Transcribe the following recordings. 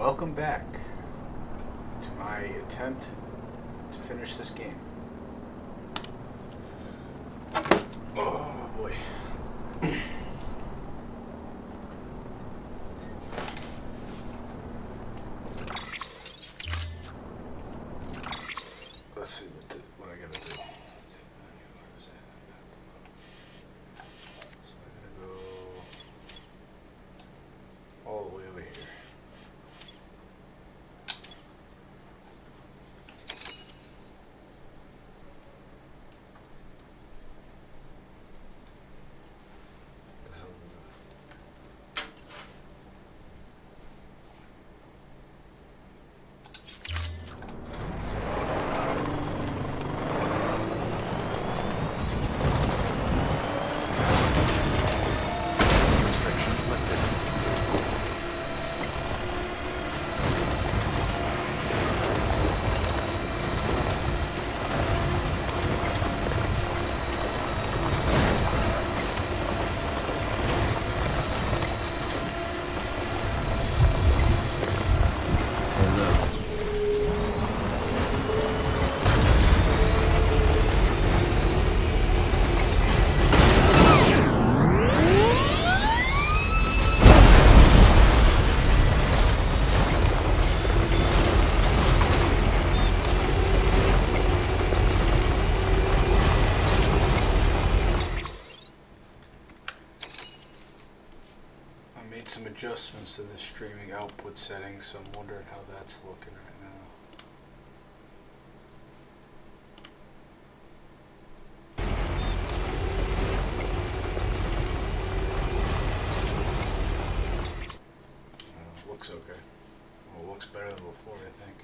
Welcome back to my attempt to finish this game. Oh boy. Let's see what I gotta do. So I gotta go all the way over here. Some adjustments to the streaming output settings, so I'm wondering how that's looking right now. Looks okay. Well, it looks better than before, I think.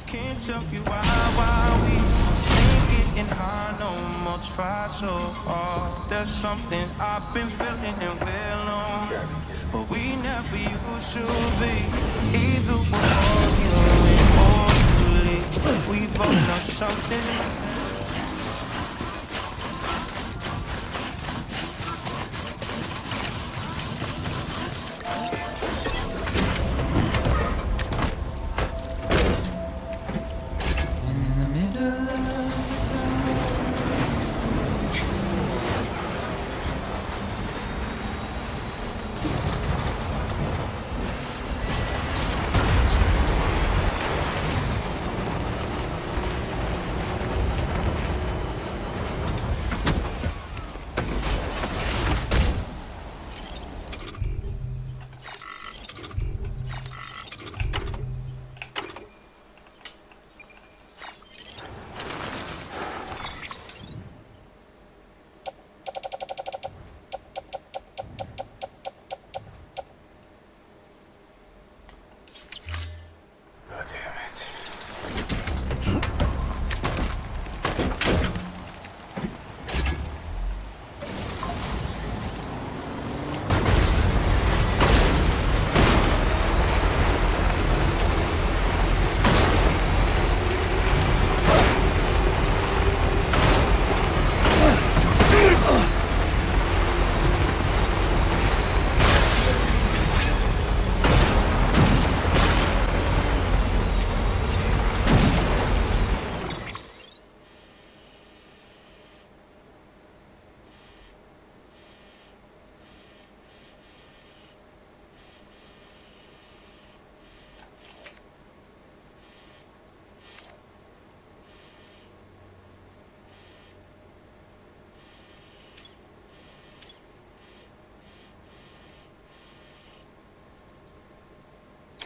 Can't tell you why we ain't getting high no more. Try so hard. There's something I've been feeling and we're on, but we never used to be. Either we're arguing or too late. We both know something.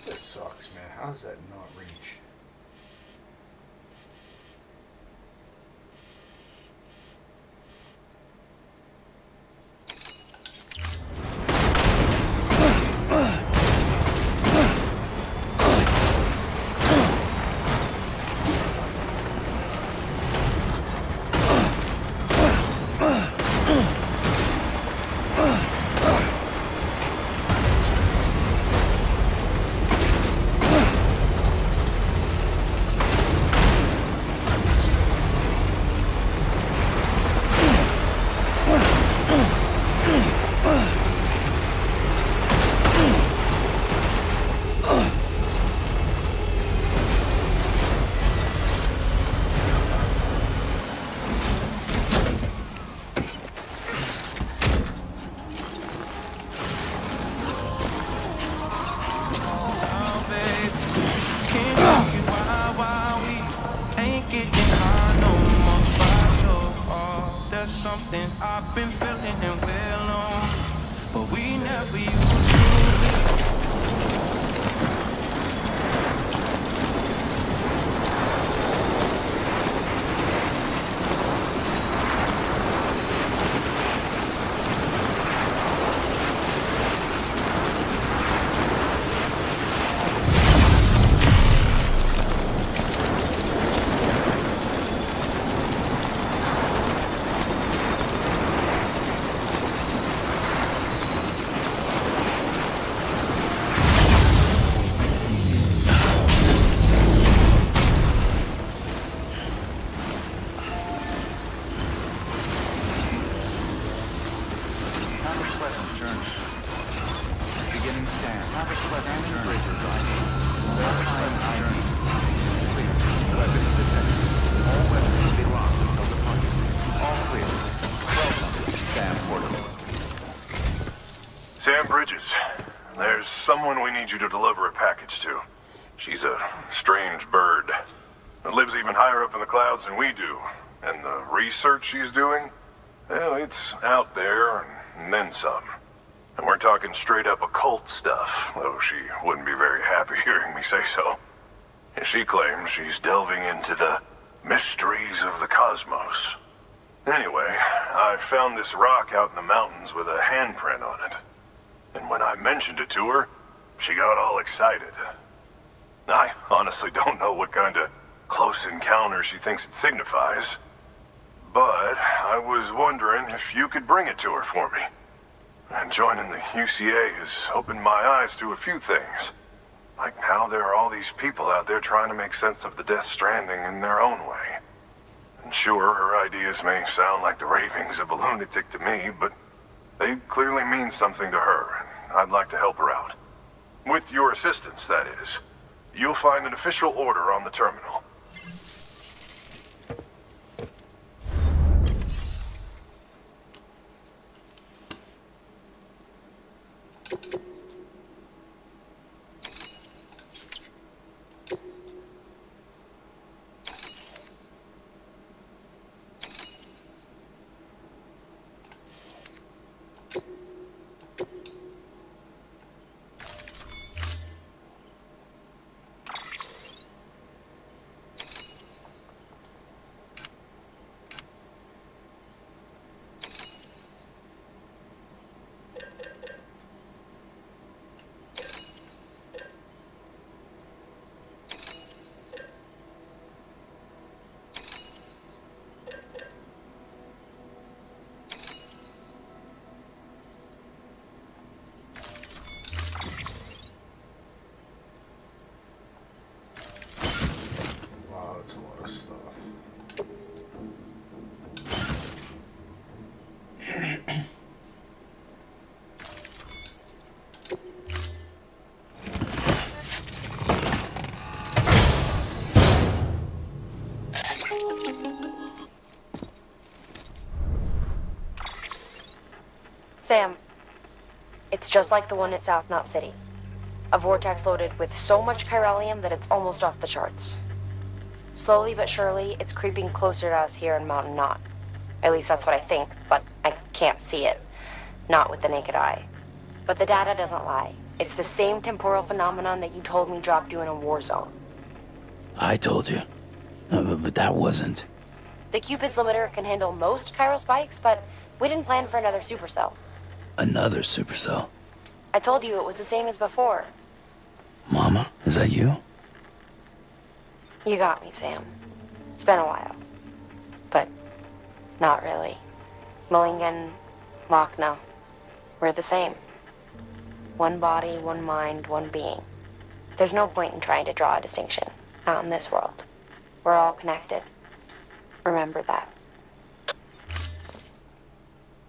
This sucks, man. How does that not reach? Something I've been feeling and we're alone, but we never used to. need you to deliver a package to. She's a strange bird. It lives even higher up in the clouds than we do. And the research she's doing, well, it's out there and then some. And we're talking straight up occult stuff, though she wouldn't be very happy hearing me say so. And she claims she's delving into the mysteries of the cosmos. Anyway, I found this rock out in the mountains with a handprint on it. And when I mentioned it to her, she got all excited. I honestly don't know what kind of close encounter she thinks it signifies. But I was wondering if you could bring it to her for me. And joining the UCA has opened my eyes to a few things. Like how there are all these people out there trying to make sense of the Death Stranding in their own way. And sure, her ideas may sound like the ravings of a lunatic to me, but they clearly mean something to her, and I'd like to help her out. With your assistance, that is. You'll find an official order on the terminal. Wow, that's a lot of stuff. Sam, it's just like the one at South Knot City. A vortex loaded with so much chiralium that it's almost off the charts. Slowly but surely, it's creeping closer to us here in Mountain Knot. At least that's what I think, but I can't see it. Not with the naked eye. But the data doesn't lie. It's the same temporal phenomenon that you told me dropped you in a war zone. I told you. But that wasn't. The Cupid's limiter can handle most chiral spikes, but we didn't plan for another supercell. Another supercell. I told you it was the same as before. Mama, is that you? You got me, Sam. It's been a while. But not really. Mulligan, Lochna, we're the same. One body, one mind, one being. There's no point in trying to draw a distinction. Not in this world. We're all connected. Remember that.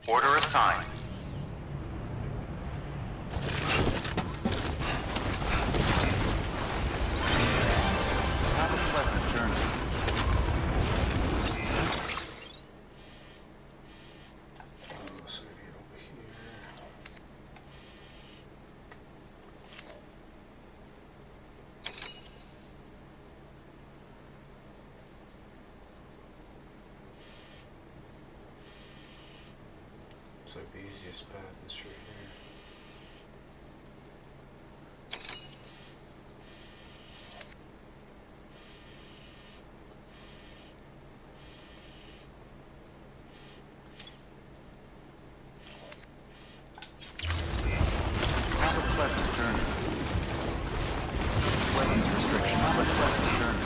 Order assigned. Have a pleasant journey. So we get over here. Looks like the easiest path is right here. Have a pleasant journey. Weapons restriction. Have a pleasant journey.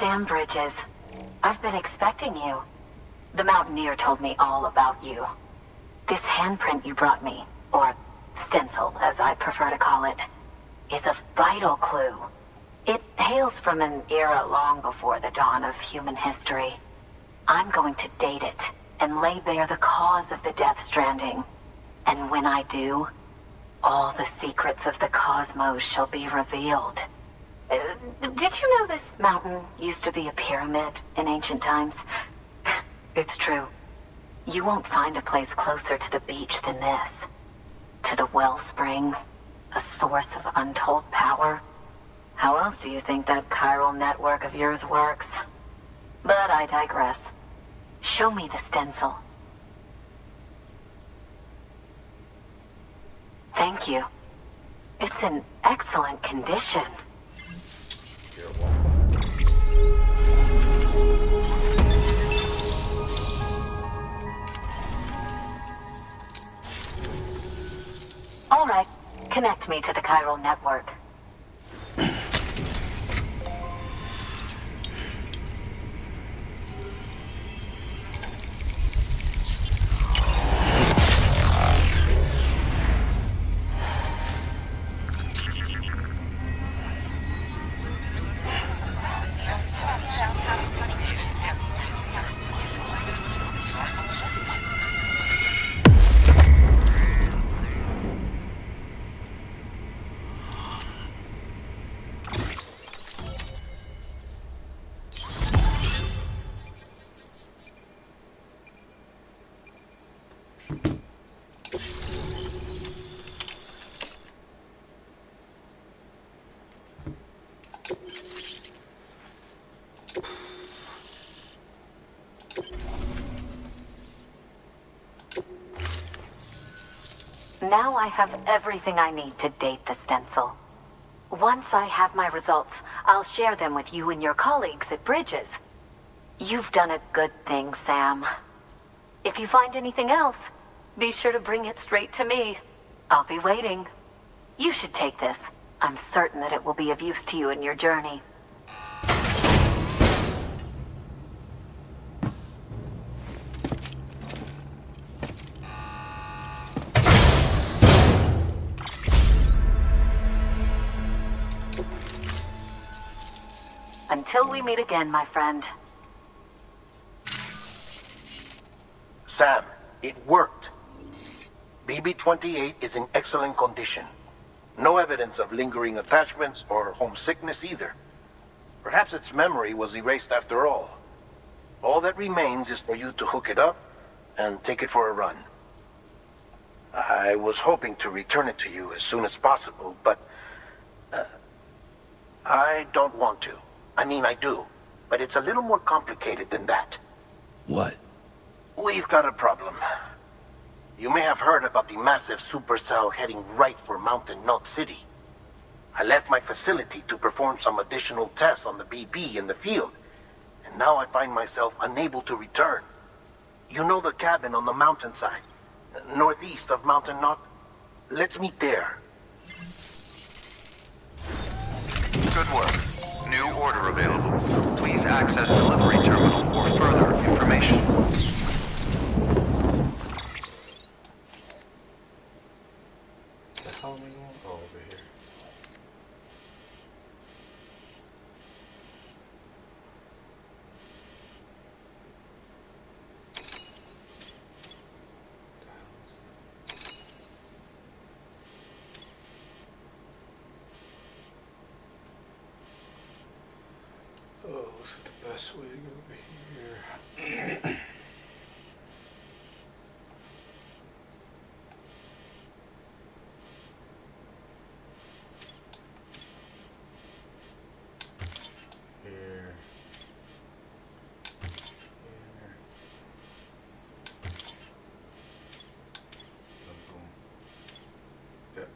Sam Bridges. I've been expecting you. The Mountaineer told me all about you. This handprint you brought me, or stencil as I prefer to call it, is a vital clue. It hails from an era long before the dawn of human history. I'm going to date it and lay bare the cause of the Death Stranding. And when I do, all the secrets of the cosmos shall be revealed. Did you know this mountain used to be a pyramid in ancient times? It's true. You won't find a place closer to the beach than this. To the wellspring, a source of untold power. How else do you think that chiral network of yours works? But I digress. Show me the stencil. Thank you. It's in excellent condition. You're welcome. All right, connect me to the chiral network. Now I have everything I need to date the stencil. Once I have my results, I'll share them with you and your colleagues at Bridges. You've done a good thing, Sam. If you find anything else, be sure to bring it straight to me. I'll be waiting. You should take this. I'm certain that it will be of use to you in your journey. Until we meet again, my friend. Sam, it worked. BB-28 is in excellent condition. No evidence of lingering attachments or homesickness either. Perhaps its memory was erased after all. All that remains is for you to hook it up and take it for a run. I was hoping to return it to you as soon as possible, but I don't want to. I mean, I do, but it's a little more complicated than that. What? We've got a problem. You may have heard about the massive supercell heading right for Mountain Knot City. I left my facility to perform some additional tests on the BB in the field, and now I find myself unable to return. You know the cabin on the mountainside, northeast of Mountain Knot? Let's meet there. Good work. New order available. Please access delivery terminal for further information. What the hell are we going? Oh, over here. Oh, looks like the best way to get over here. Here. Here. Boom, boom. Yep.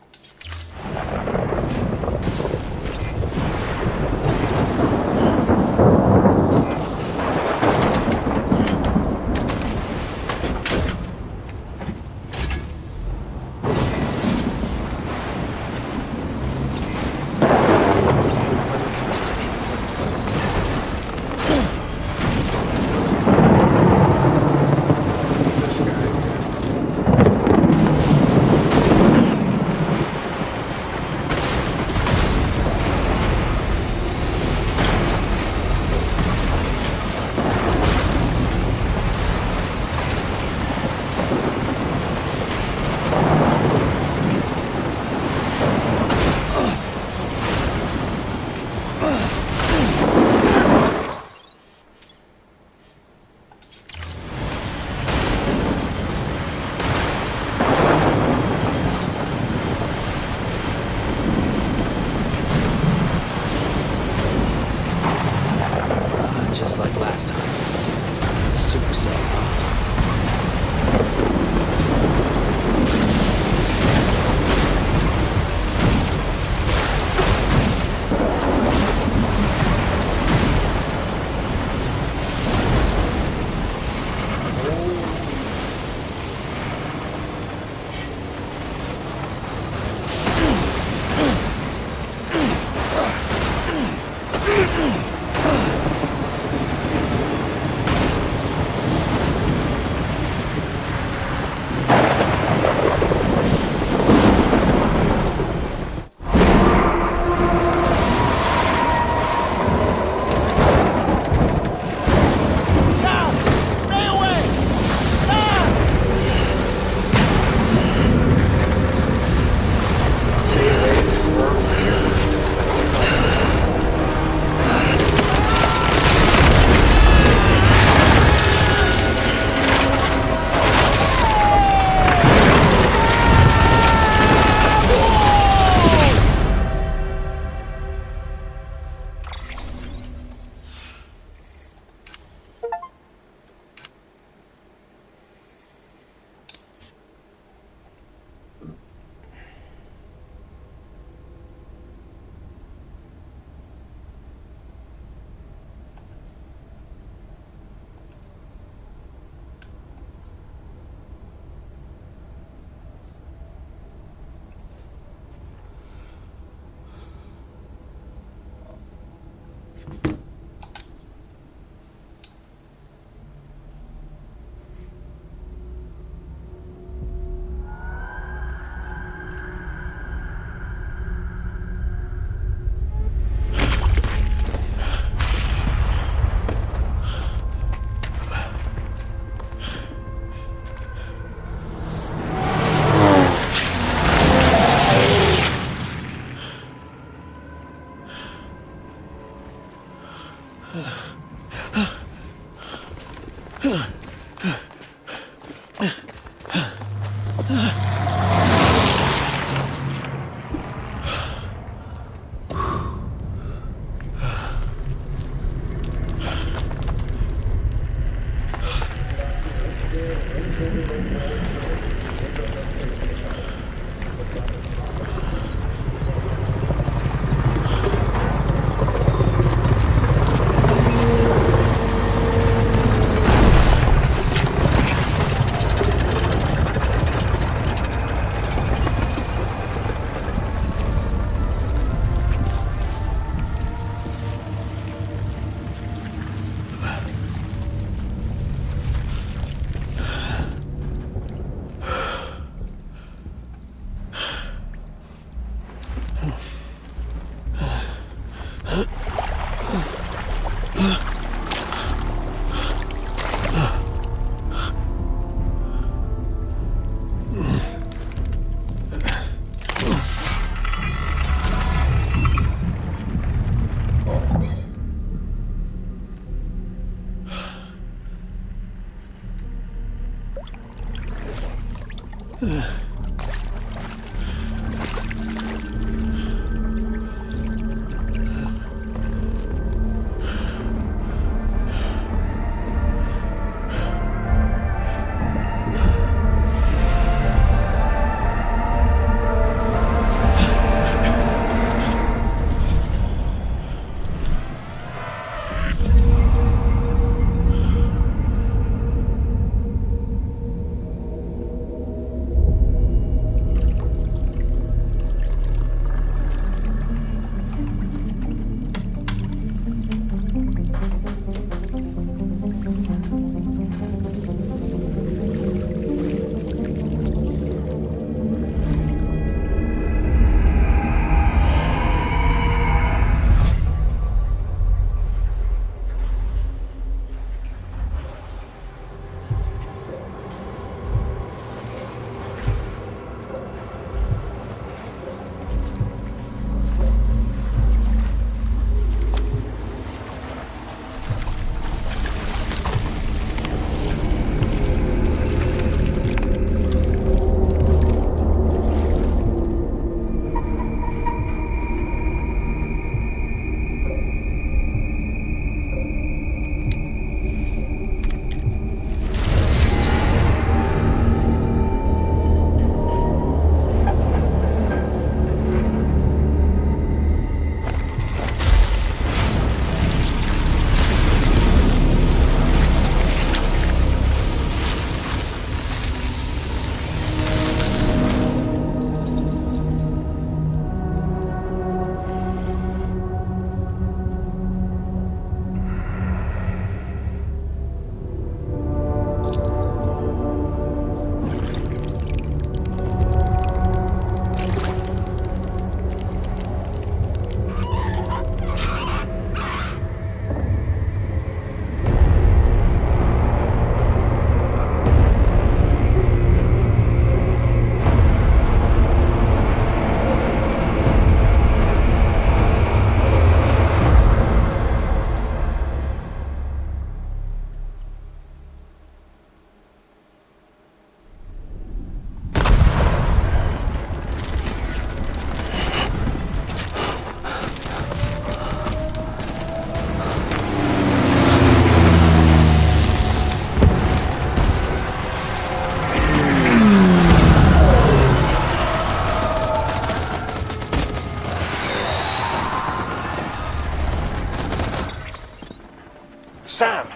Sam!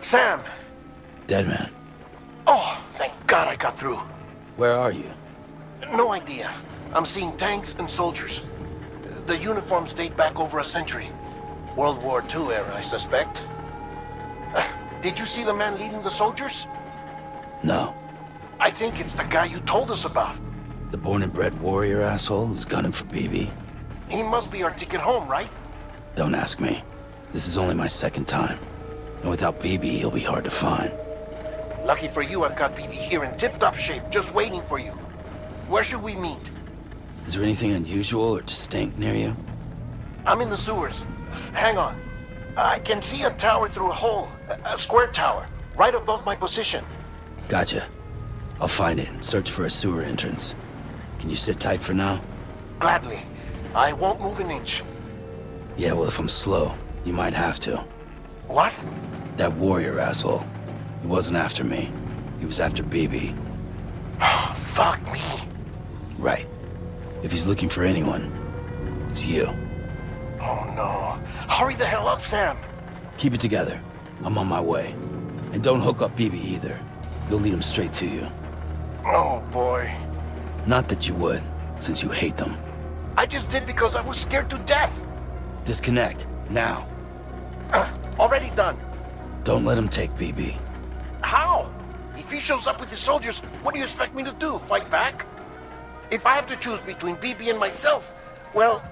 Sam! Dead man. Oh, thank God I got through. Where are you? No idea. I'm seeing tanks and soldiers. The uniforms date back over a century. World War II era, I suspect. Did you see the man leading the soldiers? No. I think it's the guy you told us about. The born and bred warrior asshole who's gunning for BB? He must be our ticket home, right? Don't ask me. This is only my second time. And without BB, he'll be hard to find. Lucky for you, I've got BB here in tip-top shape, just waiting for you. Where should we meet? Is there anything unusual or distinct near you? I'm in the sewers. Hang on. I can see a tower through a hole. A square tower, right above my position. Gotcha. I'll find it and search for a sewer entrance. Can you sit tight for now? Gladly. I won't move an inch. Yeah, well, if I'm slow, you might have to. What? That warrior asshole. He wasn't after me. He was after BB. Fuck me. Right. If he's looking for anyone, it's you. Oh no. Hurry the hell up, Sam. Keep it together. I'm on my way. And don't hook up BB either. You'll lead him straight to you. Oh boy. Not that you would, since you hate them. I just did because I was scared to death. Disconnect, now. Already done. Don't let him take BB. How? If he shows up with his soldiers, what do you expect me to do? Fight back? If I have to choose between BB and myself, well...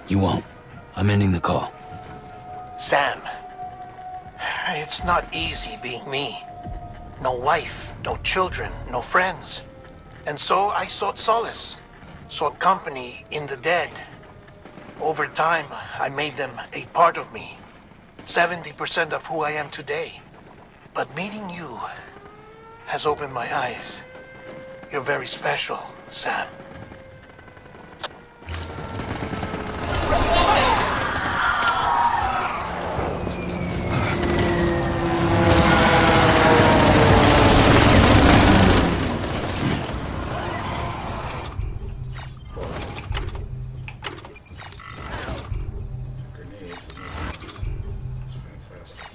You won't. I'm ending the call. Sam, it's not easy being me. No wife, no children, no friends. And so I sought solace, sought company in the dead. Over time, I made them a part of me. 70% of who I am today. But meeting you has opened my eyes. You're very special, Sam. Grenade. That's fantastic.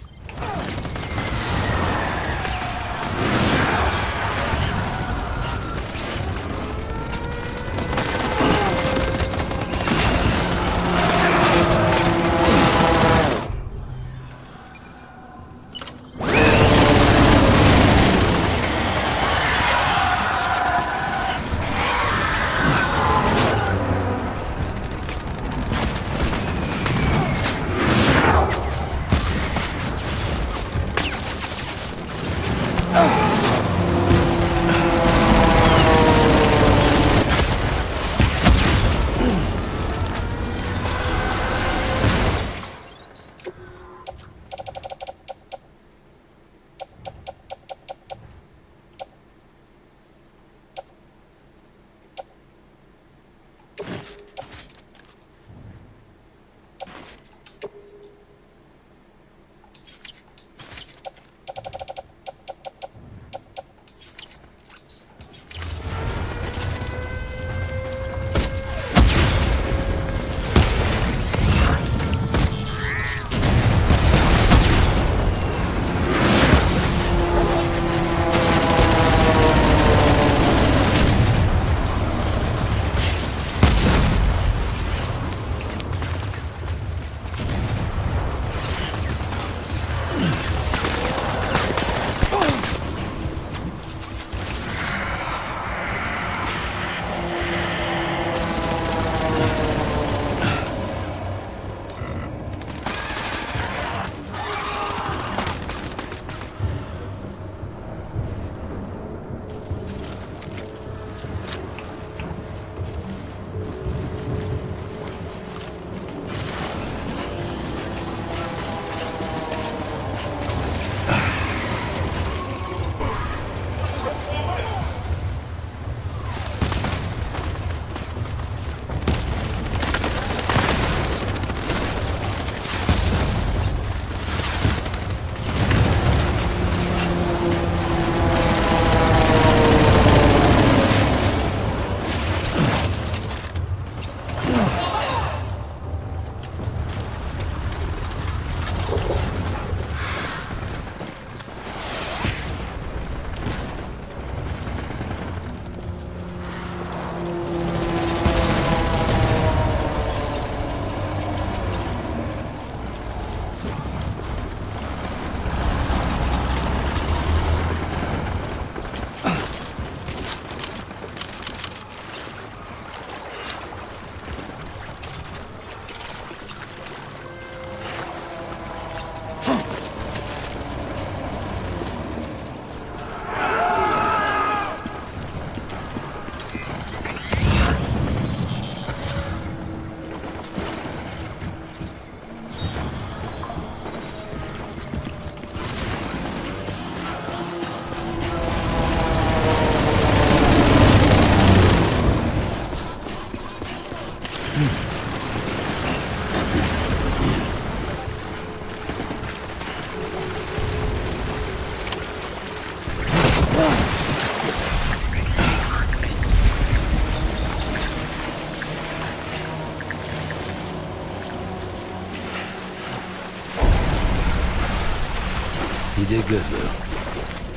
did good, Lou.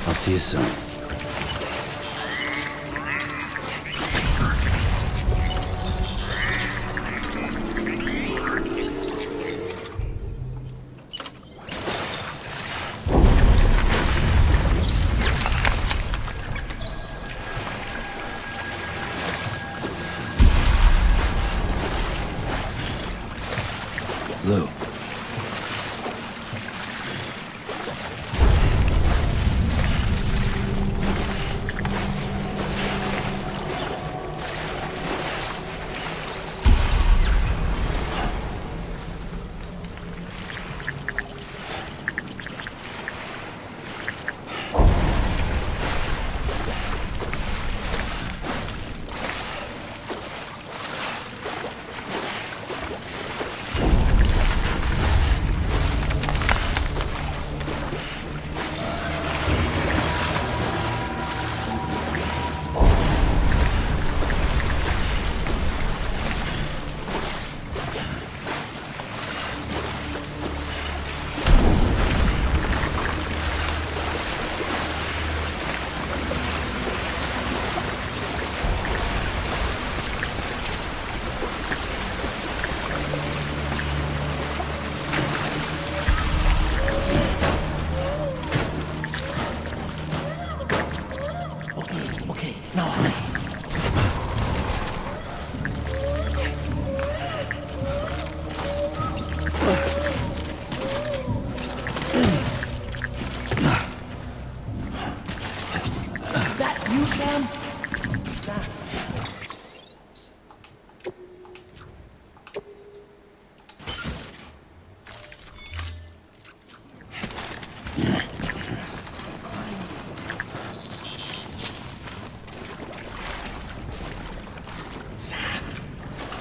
I'll see you soon. Lou.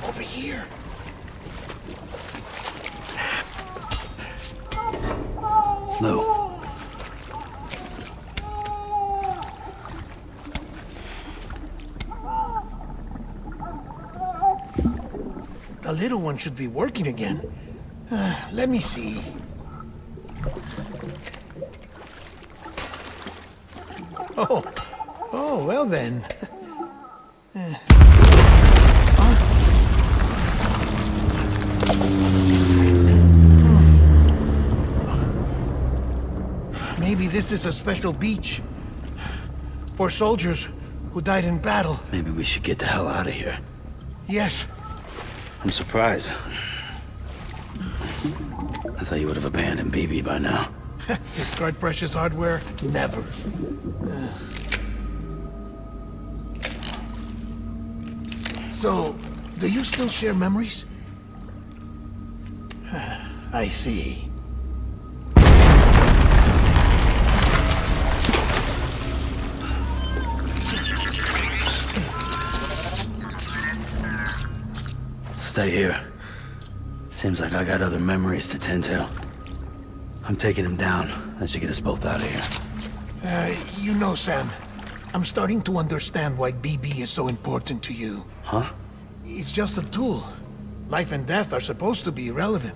Over here. Sam. Lou. The little one should be working again. Let me see. Oh, well then. Maybe this is a special beach for soldiers who died in battle. Maybe we should get the hell out of here. Yes. I'm surprised. I thought you would have abandoned BB by now. Discard precious hardware? Never. So, do you still share memories? I see. Stay here. Seems like I got other memories to tend to. I'm taking him down. That should get us both out of here. You know, Sam, I'm starting to understand why BB is so important to you. Huh? It's just a tool. Life and death are supposed to be irrelevant.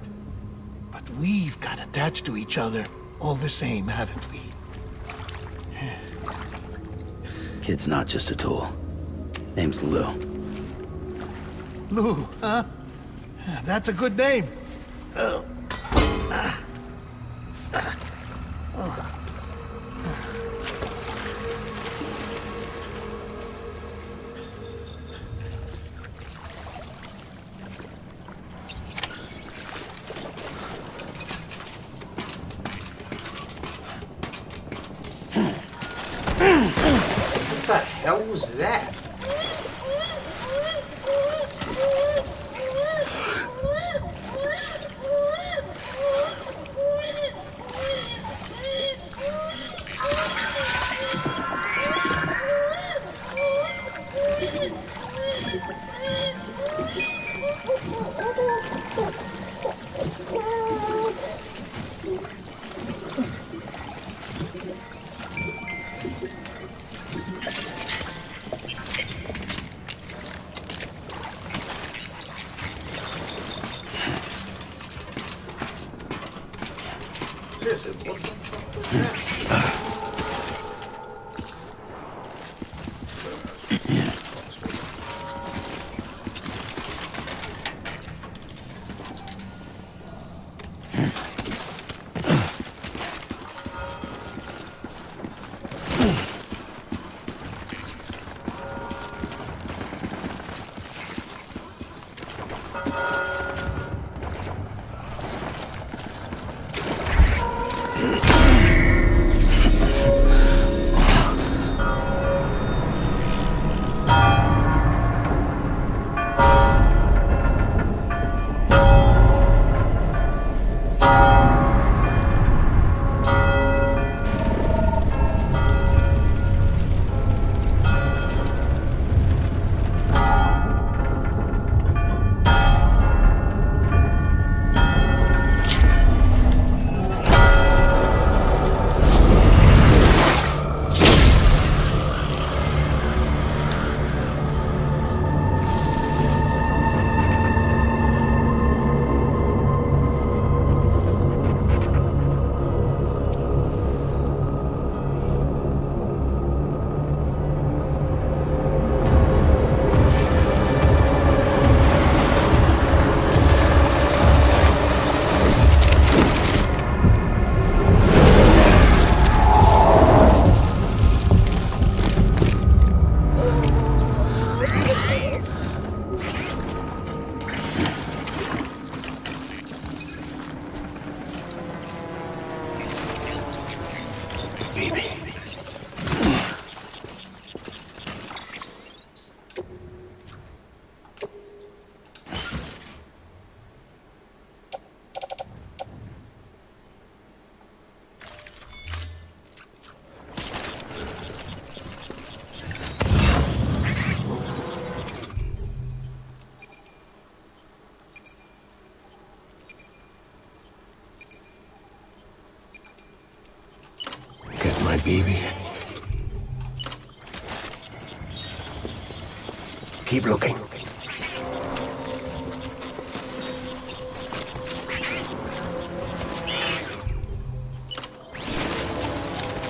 But we've got attached to each other all the same, haven't we? Kid's not just a tool. Name's Lou. Lou, huh? That's a good name. What the hell was that? Seriously, what the fuck? My baby. Keep looking.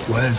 Where?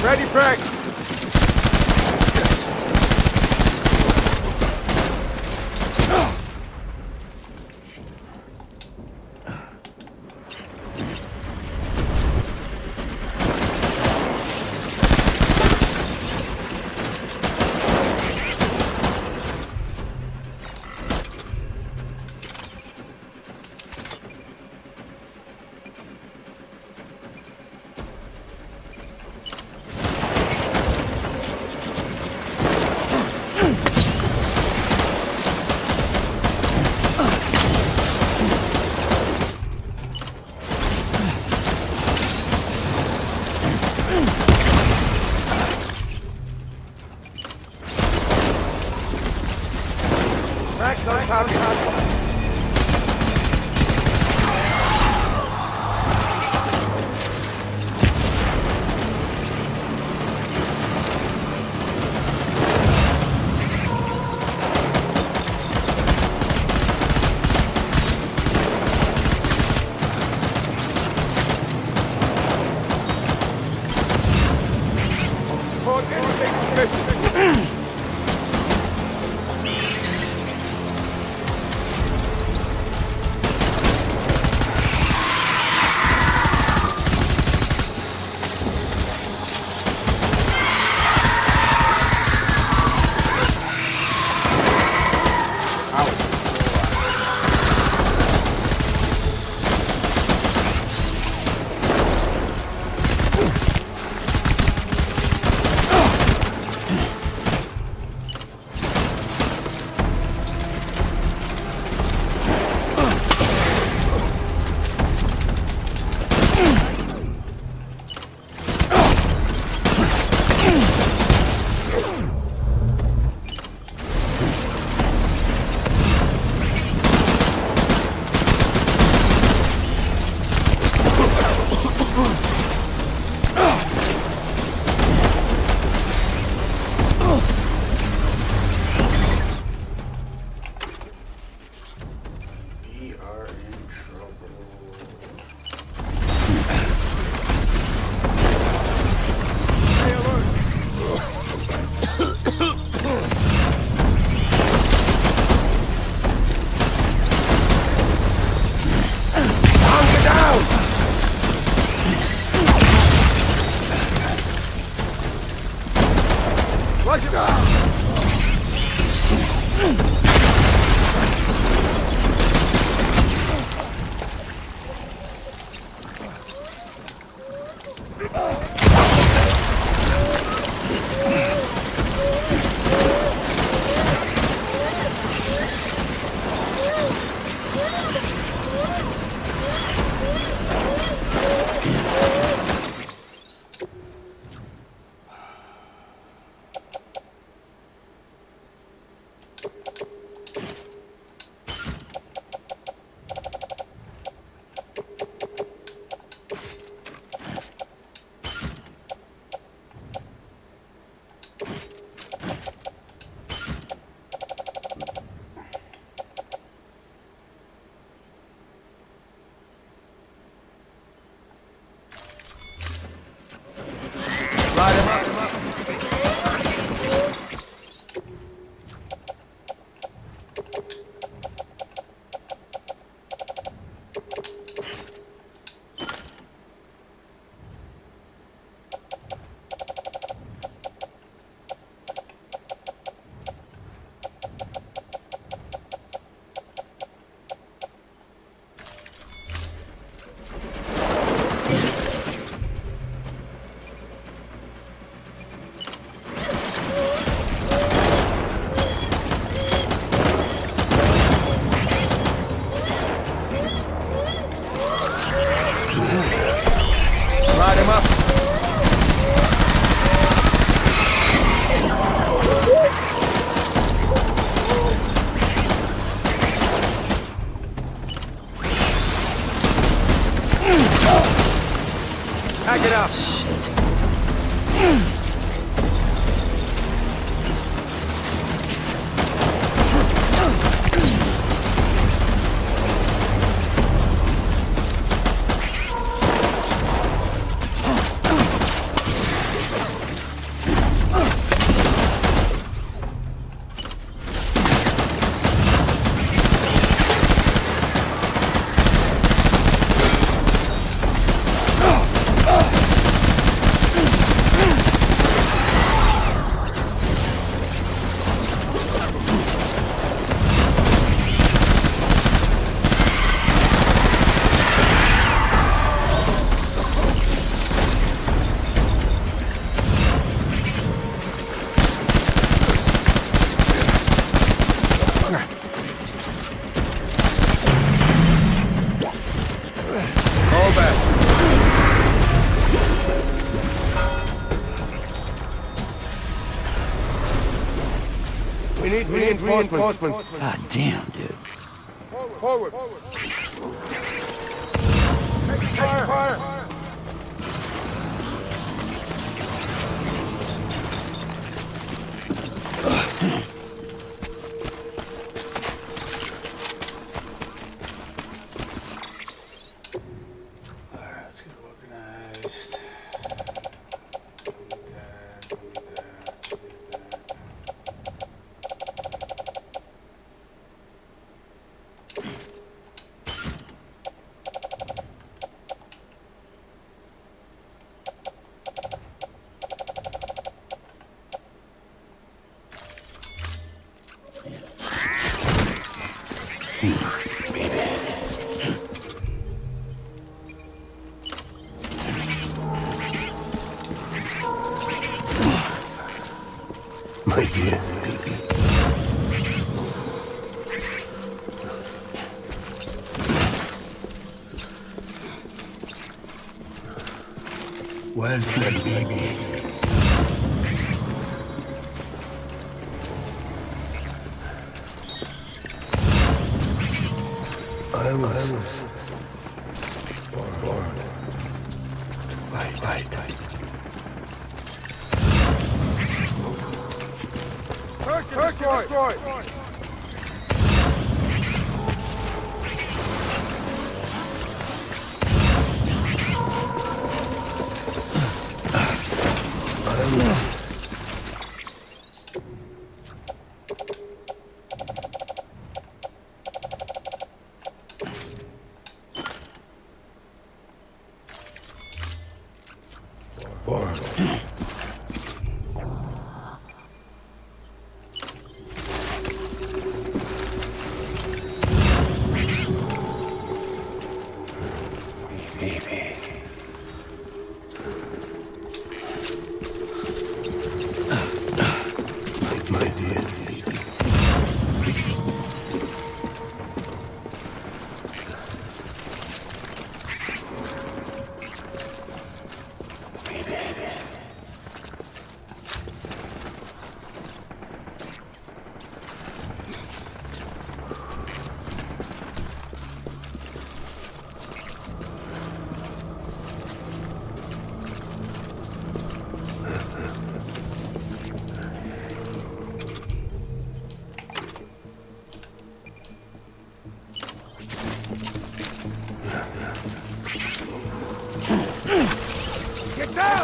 Ready, Frank! Pack it up. We need reinforcements. God damn, dude. Forward. Take fire. Alright, let's get organized. Don't need that, don't need that, don't need that. My dear. Where's the baby? I was born to fight. Turquoise. Born. Baby. Get down!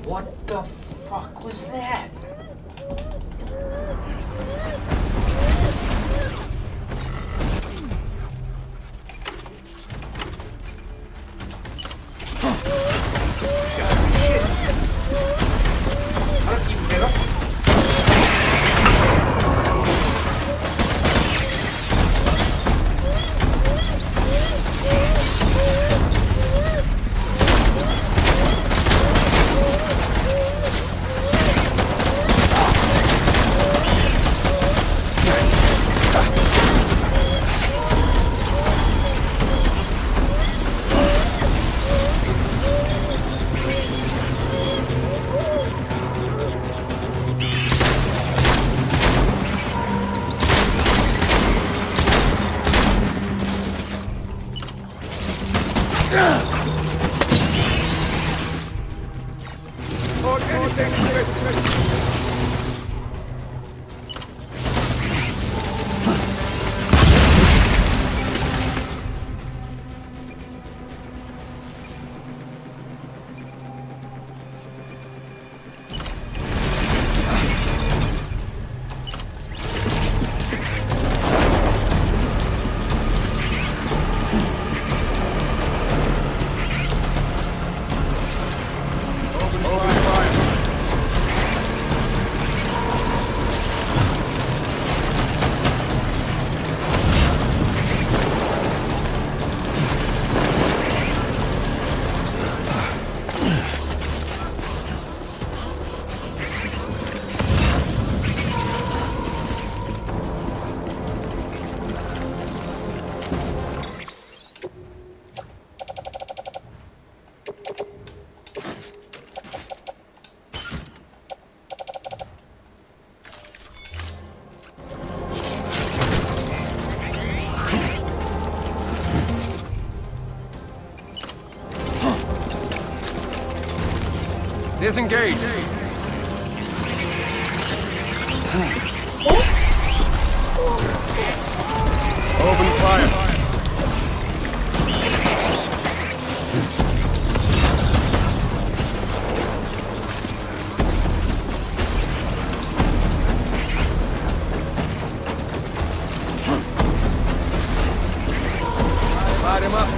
What the fuck was that? Shit. How did you get up? Disengage. Open fire. Light him up.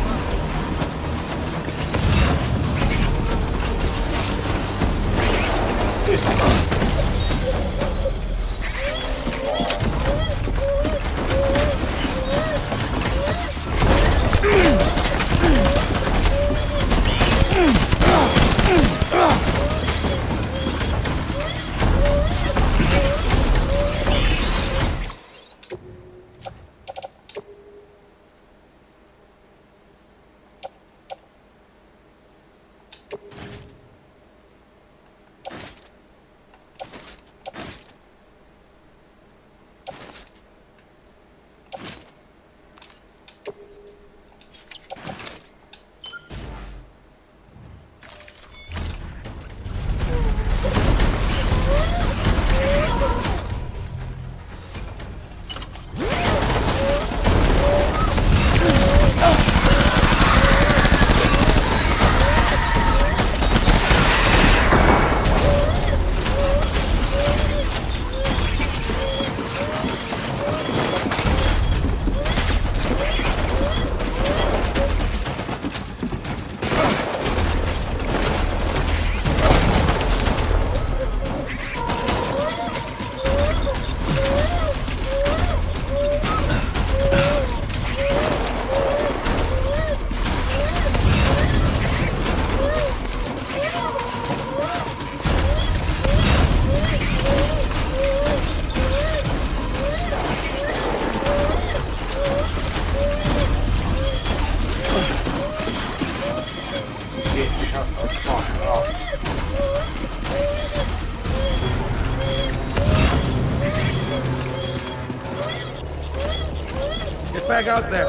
Hang out there.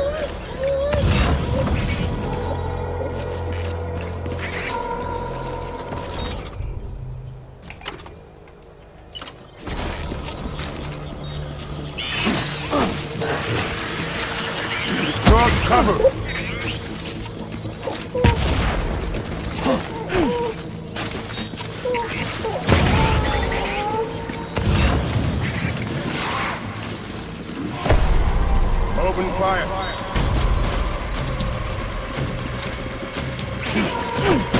Cross cover. Open fire.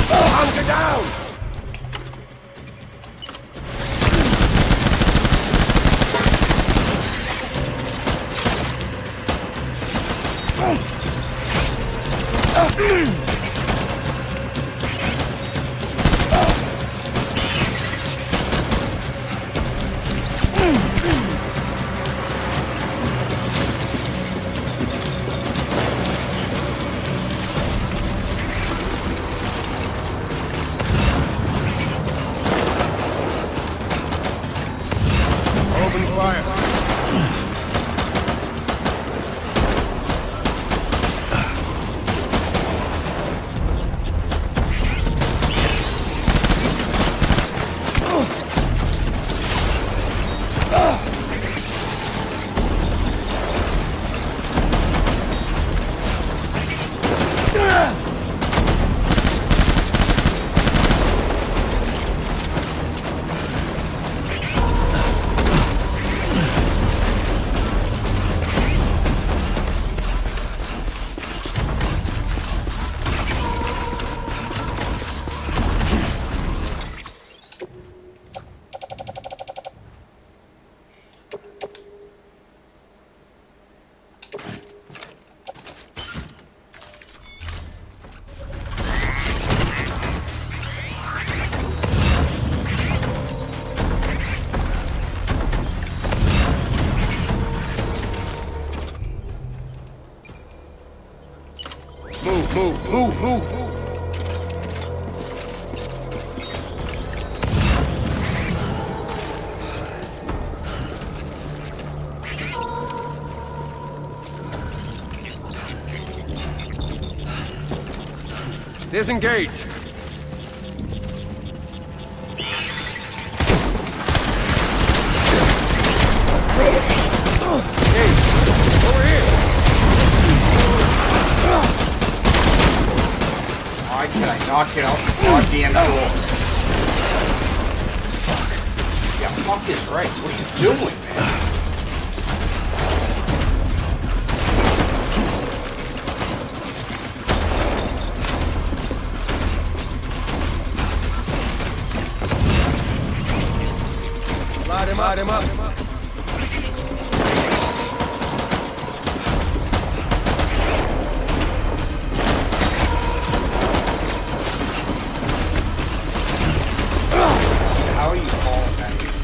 Hunker down! Open fire. Move. Disengage. Hey, over here. Why can I not get out the goddamn door? Yeah, fuck is right. What are you doing, man? Light him up. How are you falling at this?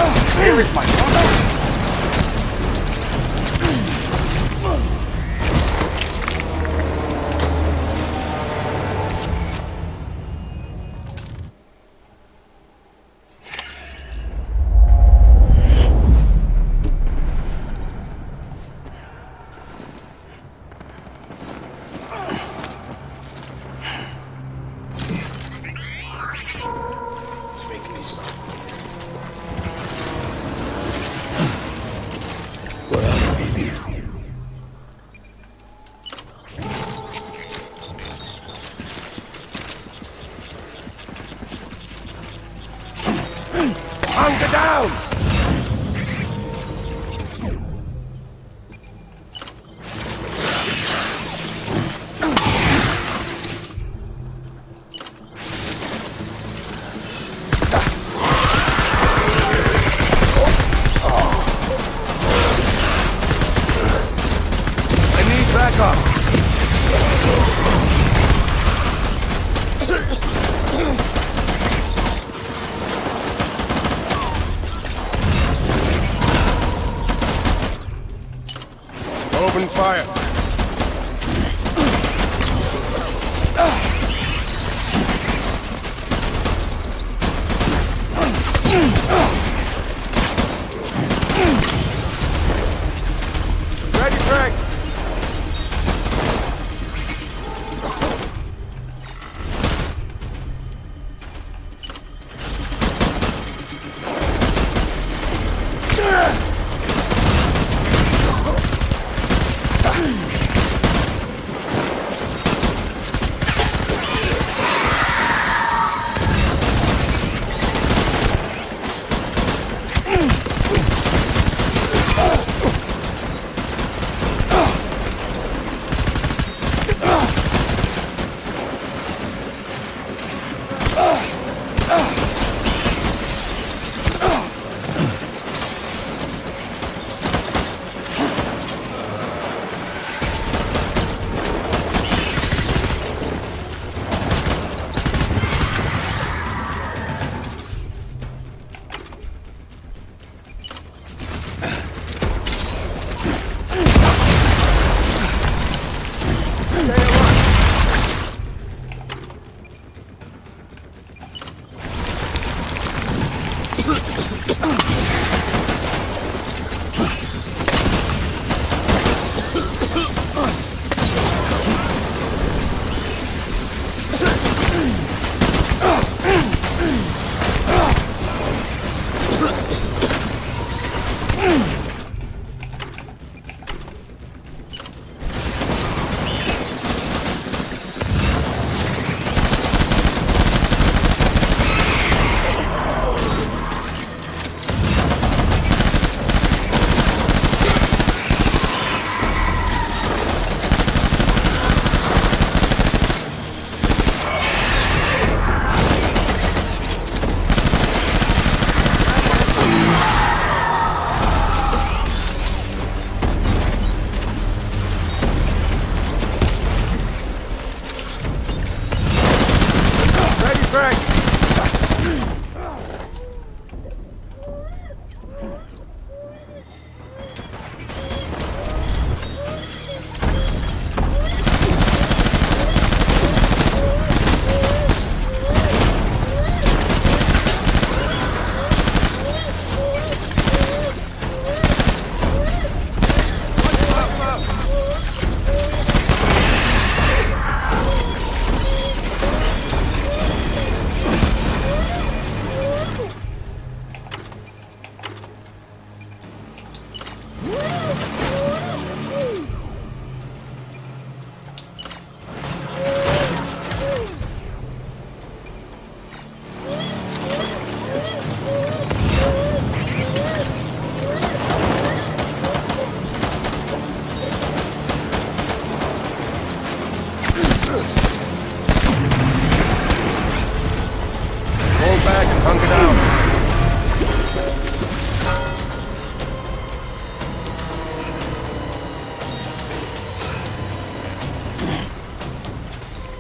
Where is my phone? It's making me stop. Where are you, baby? Hunker down! I need backup. Open fire. Ready, Frank.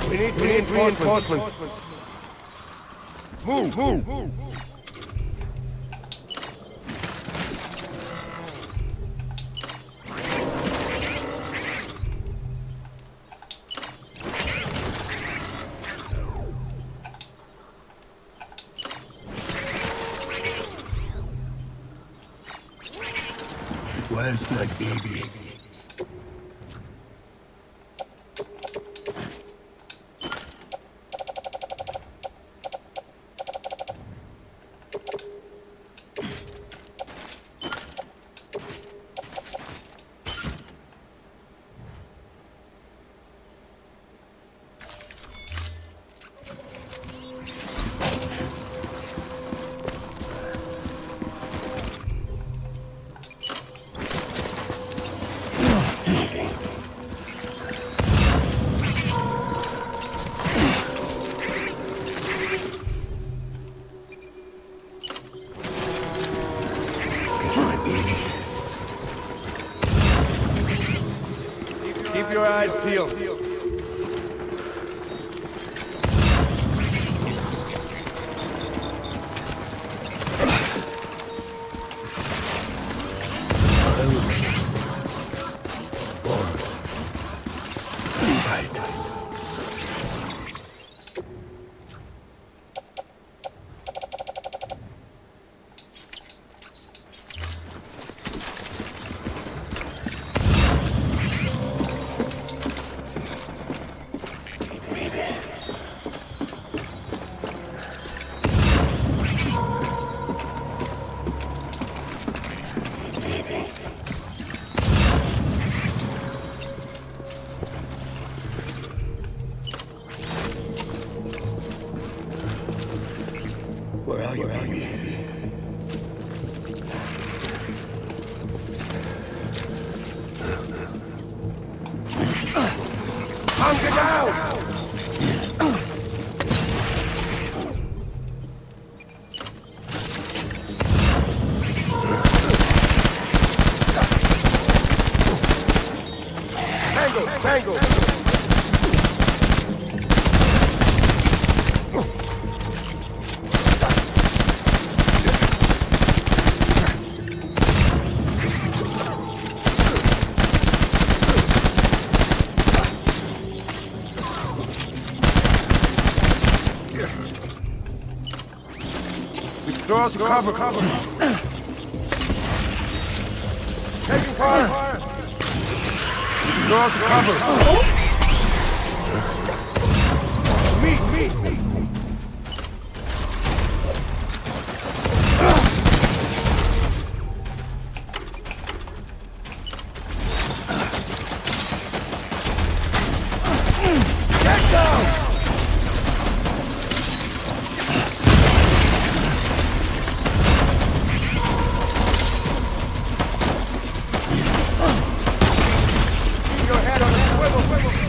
We need reinforcements. Move. Where's my baby? Keep your eyes peeled. Where are you, baby? Hunker down! Tango! Doors cover. Taking fire. Doors cover. Me. Get down! Your head on the swivel.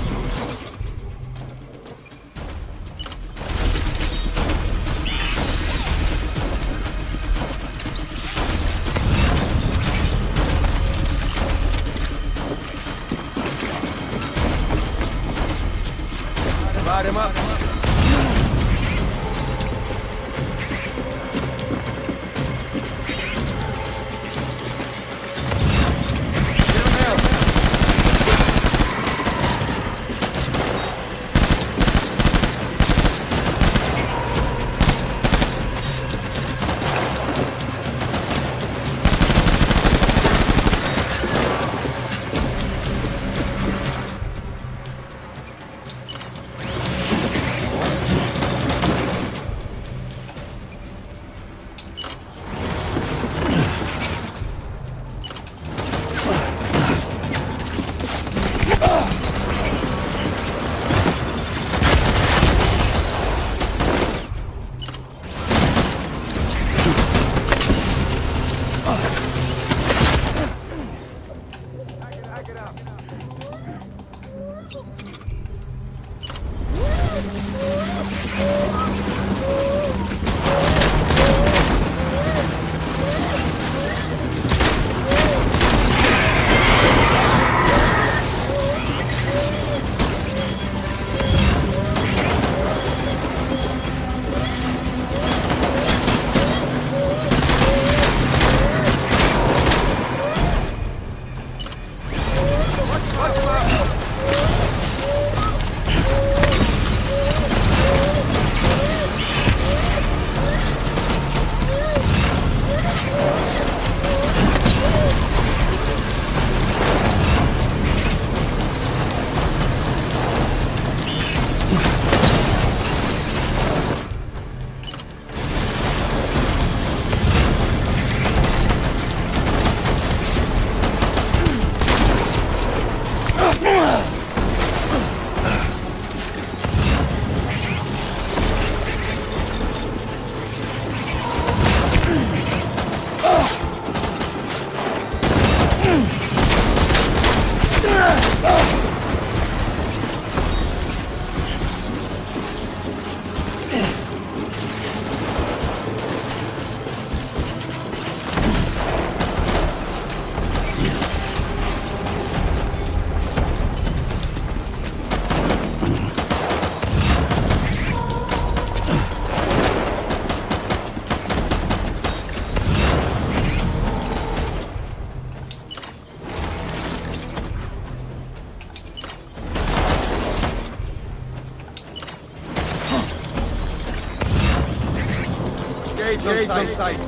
Engage on sight.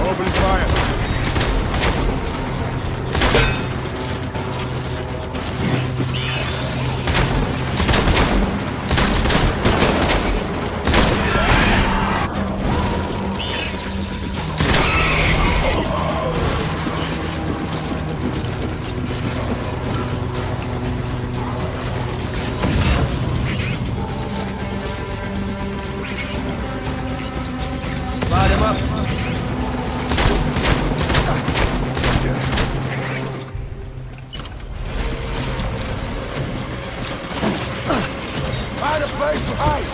Open fire. Light him up. Find a place to hide.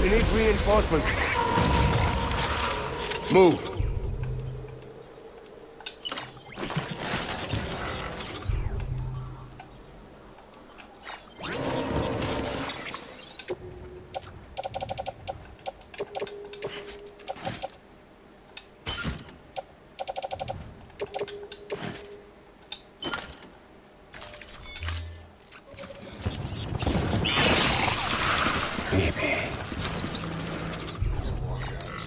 We need reinforcements. Move. Let's walk, guys.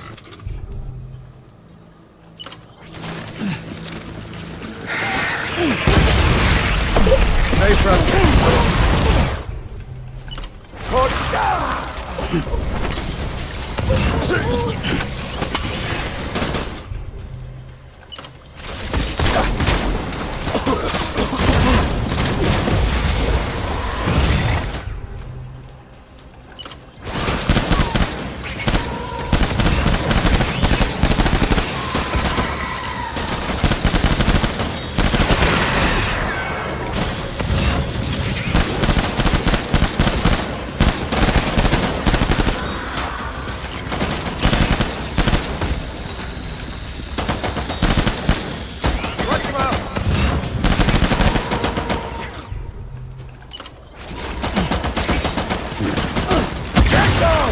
Stay front. Put down. Watch him out. Get down.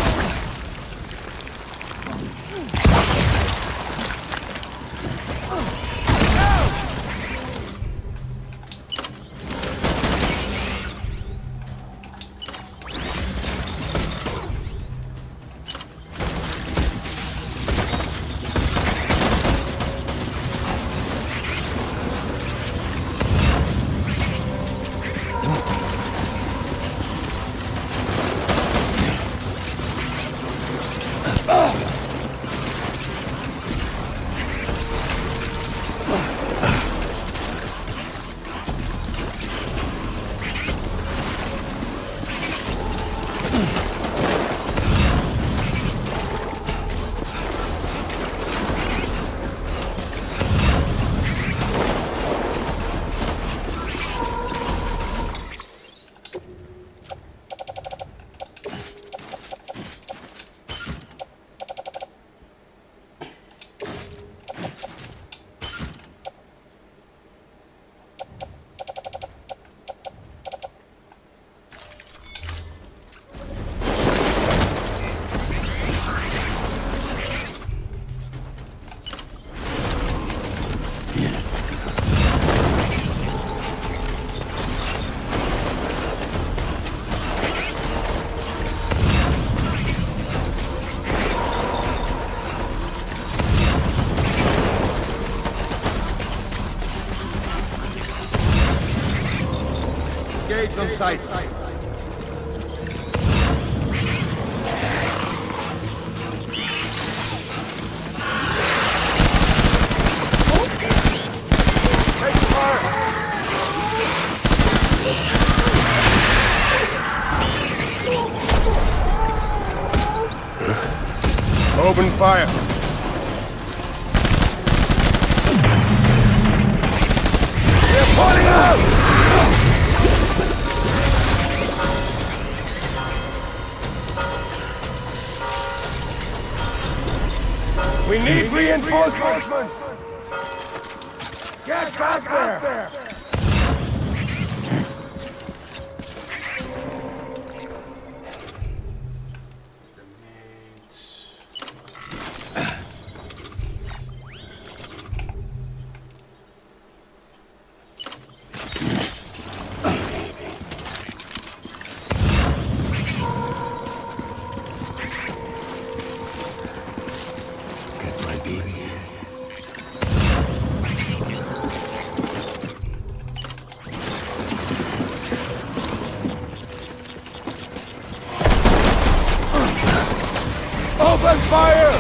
Engage on sight. Take fire. Open fire. They're pulling out! We need reinforcements! Get back there! Open fire!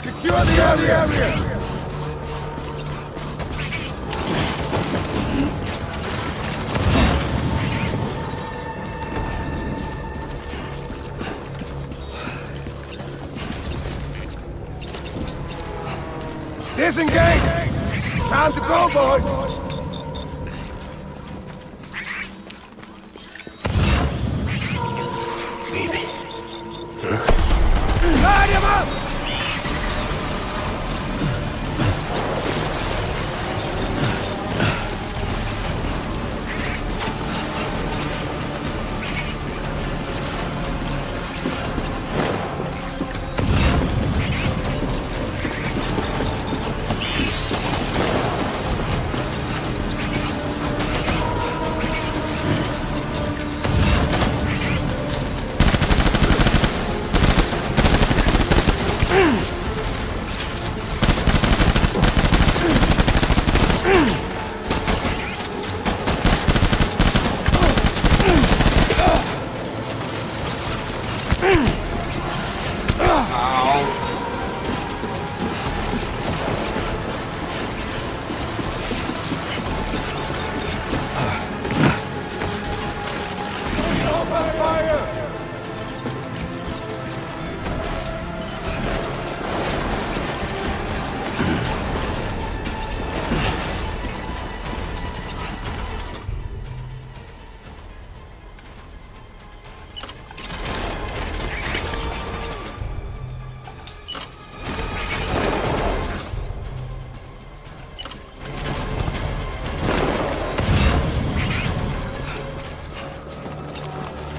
Secure the area! Disengage! Time to go, boys! Baby. Light him up!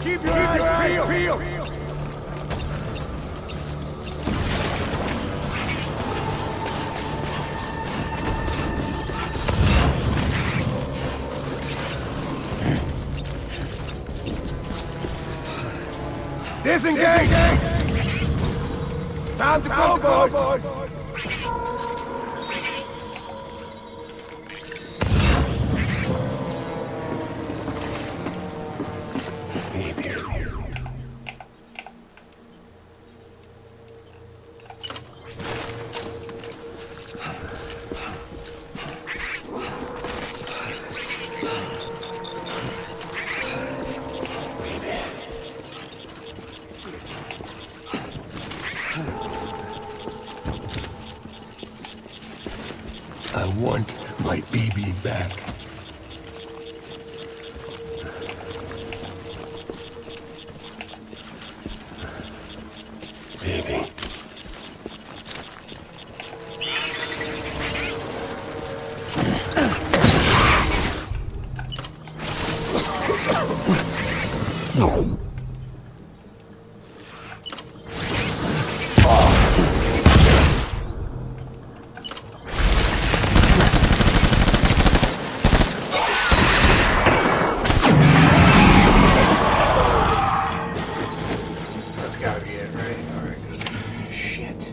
Keep your eyes peeled! Disengage! Time to go, boys! I want my baby back. Baby. That's gotta be it, right? Alright, good. Shit.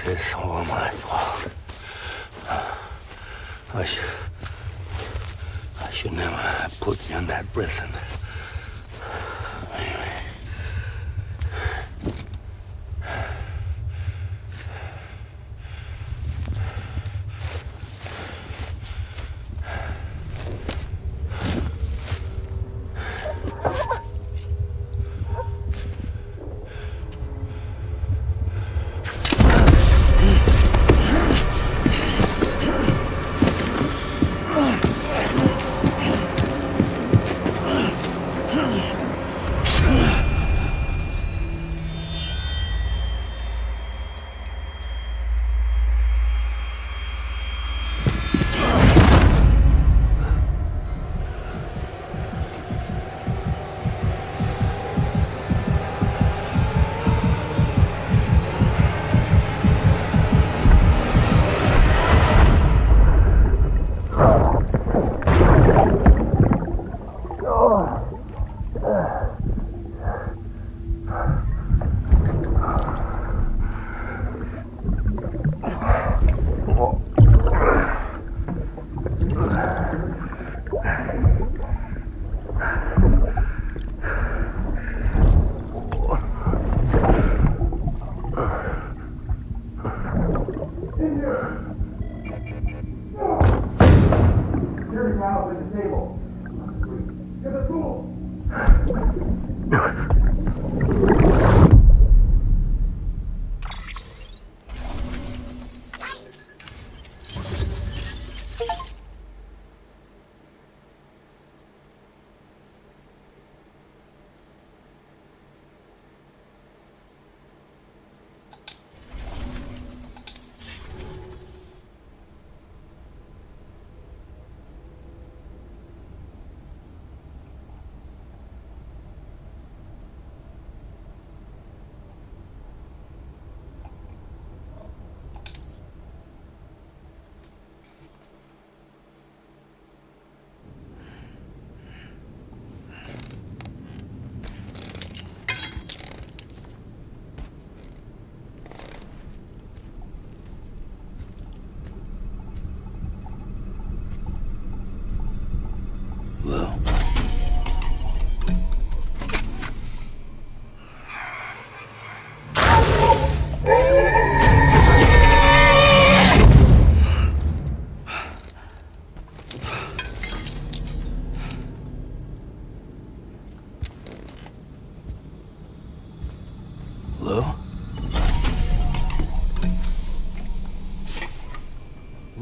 is all my fault. I should never have put you in that prison.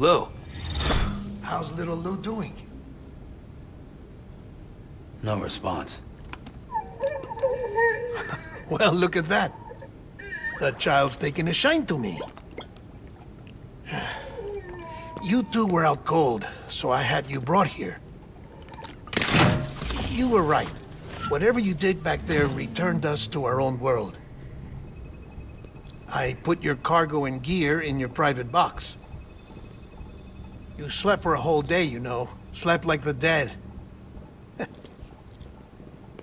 Lou. How's little Lou doing? No response. Well, look at that. The child's taking a shine to me. You two were out cold, so I had you brought here. You were right. Whatever you did back there returned us to our own world. I put your cargo and gear in your private box. You slept for a whole day, you know. Slept like the dead.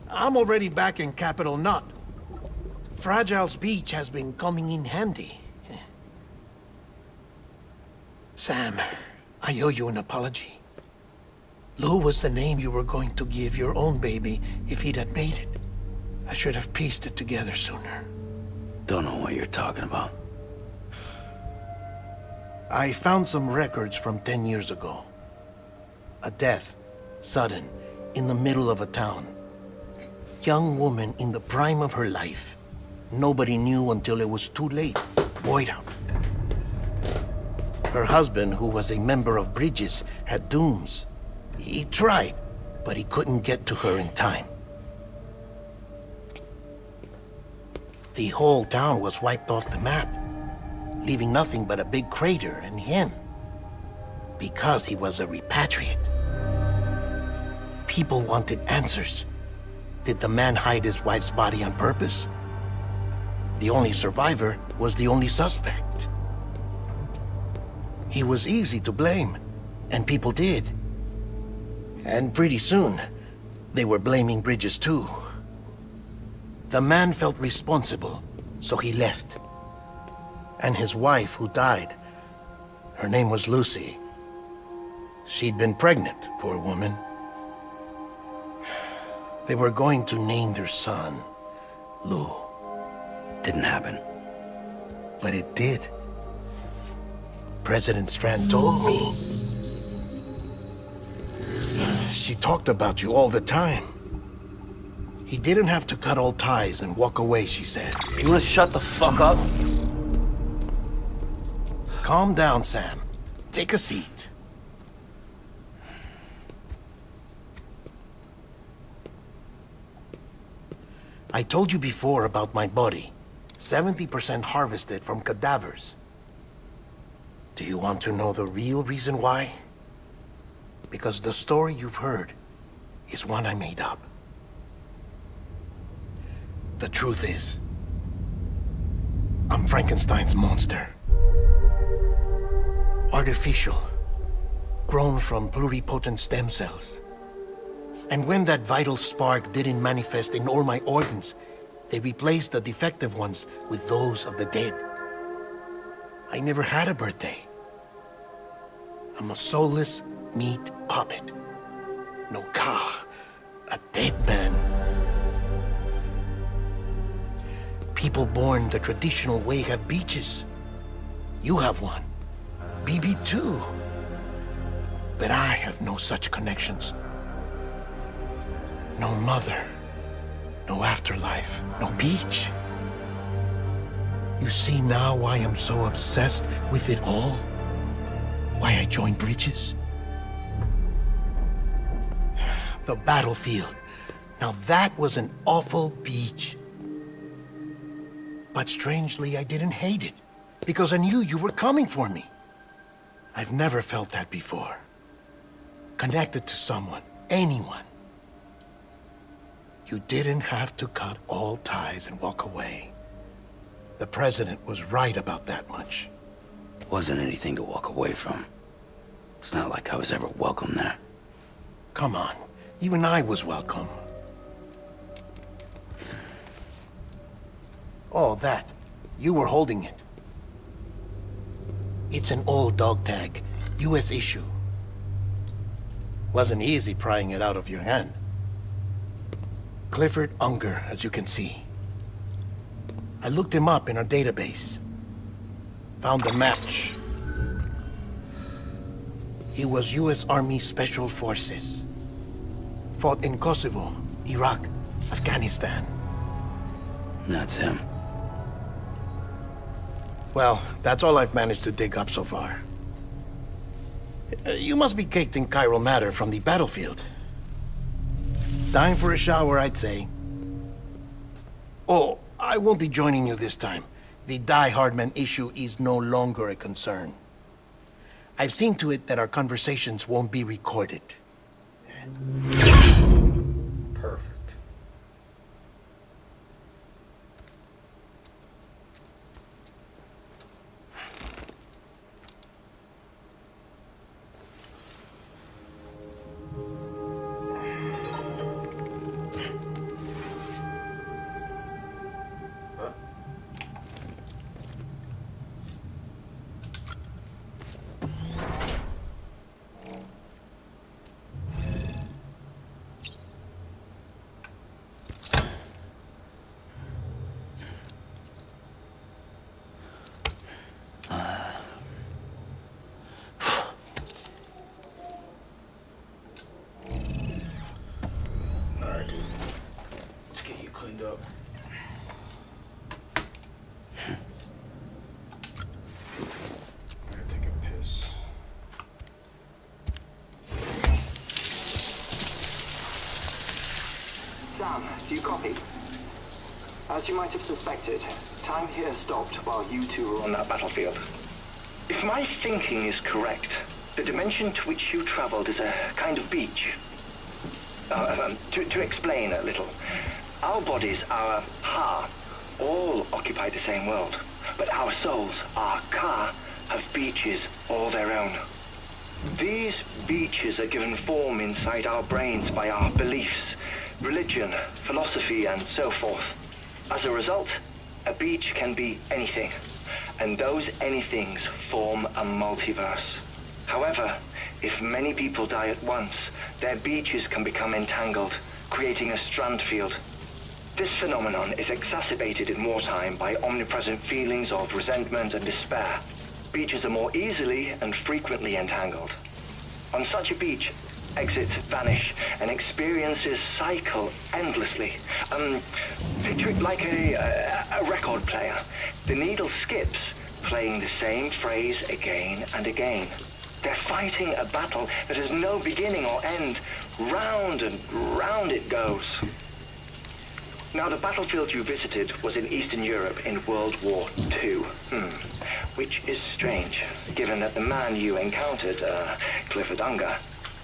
I'm already back in Capital Knot. Fragile's beach has been coming in handy. Sam, I owe you an apology. Lou was the name you were going to give your own baby if he'd had made it. I should have pieced it together sooner. Don't know what you're talking about. I found some records from 10 years ago. A death, sudden, in the middle of a town. Young woman in the prime of her life. Nobody knew until it was too late. Void out. Her husband, who was a member of Bridges, had dooms. He tried, but he couldn't get to her in time. The whole town was wiped off the map, leaving nothing but a big crater and him, because he was a repatriate. People wanted answers. Did the man hide his wife's body on purpose? The only survivor was the only suspect. He was easy to blame, and people did. And pretty soon, they were blaming Bridges too. The man felt responsible, so he left. And his wife, who died, her name was Lucy. She'd been pregnant, poor woman. They were going to name their son Lou. Didn't happen. But it did. President Strand told me. She talked about you all the time. He didn't have to cut all ties and walk away, she said. You wanna shut the fuck up? Calm down, Sam. Take a seat. I told you before about my body. 70% harvested from cadavers. Do you want to know the real reason why? Because the story you've heard is one I made up. The truth is, I'm Frankenstein's monster. Artificial, grown from pluripotent stem cells. And when that vital spark didn't manifest in all my organs, they replaced the defective ones with those of the dead. I never had a birthday. I'm a soulless meat puppet. No ka, a dead man. People born the traditional way have beaches. You have one. BB too. But I have no such connections. No mother, no afterlife, no beach. You see now why I'm so obsessed with it all? Why I joined Bridges? The battlefield. Now that was an awful beach. But strangely, I didn't hate it, because I knew you were coming for me. I've never felt that before. Connected to someone, anyone. You didn't have to cut all ties and walk away. The president was right about that much. Wasn't anything to walk away from. It's not like I was ever welcome there. Come on, even I was welcome. Oh, that. You were holding it. It's an old dog tag, US issue. Wasn't easy prying it out of your hand. Clifford Unger, as you can see. I looked him up in our database. Found a match. He was US Army Special Forces. Fought in Kosovo, Iraq, Afghanistan. That's him. Well, that's all I've managed to dig up so far. You must be caked in chiral matter from the battlefield. Time for a shower, I'd say. Oh, I won't be joining you this time. The Die Hardman issue is no longer a concern. I've seen to it that our conversations won't be recorded. Perfect. Alright, dude. Let's get you cleaned up. I gotta take a piss. Sam, do you copy? As you might have suspected, time here stopped while you two were on that battlefield. If my thinking is correct, the dimension to which you traveled is a kind of beach. To explain a little, our bodies, our ha, all occupy the same world, but our souls, our ka, have beaches all their own. These beaches are given form inside our brains by our beliefs, religion, philosophy, and so forth. As a result, a beach can be anything. and those anythings form a multiverse. However, if many people die at once, their beaches can become entangled, creating a strand field. This phenomenon is exacerbated in wartime by omnipresent feelings of resentment and despair. Beaches are more easily and frequently entangled. On such a beach, exits vanish and experiences cycle endlessly. Picture it like a record player. The needle skips, playing the same phrase again and again. They're fighting a battle that has no beginning or end. Round and round it goes. Now, the battlefield you visited was in Eastern Europe in World War II. Which is strange, given that the man you encountered, Clifford Unger,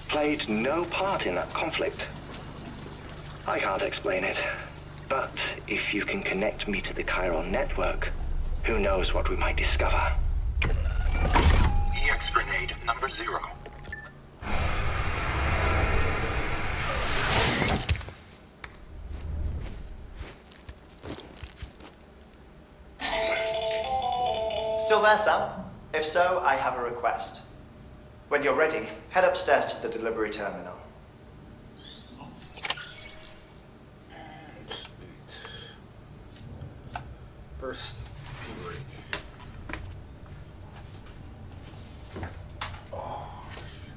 played no part in that conflict. I can't explain it, but if you can connect me to the Chiron network, who knows what we might discover. EX grenade number 0. Still there, Sam? If so, I have a request. When you're ready, head upstairs to the delivery terminal. Sweet. First, break. Oh, shit.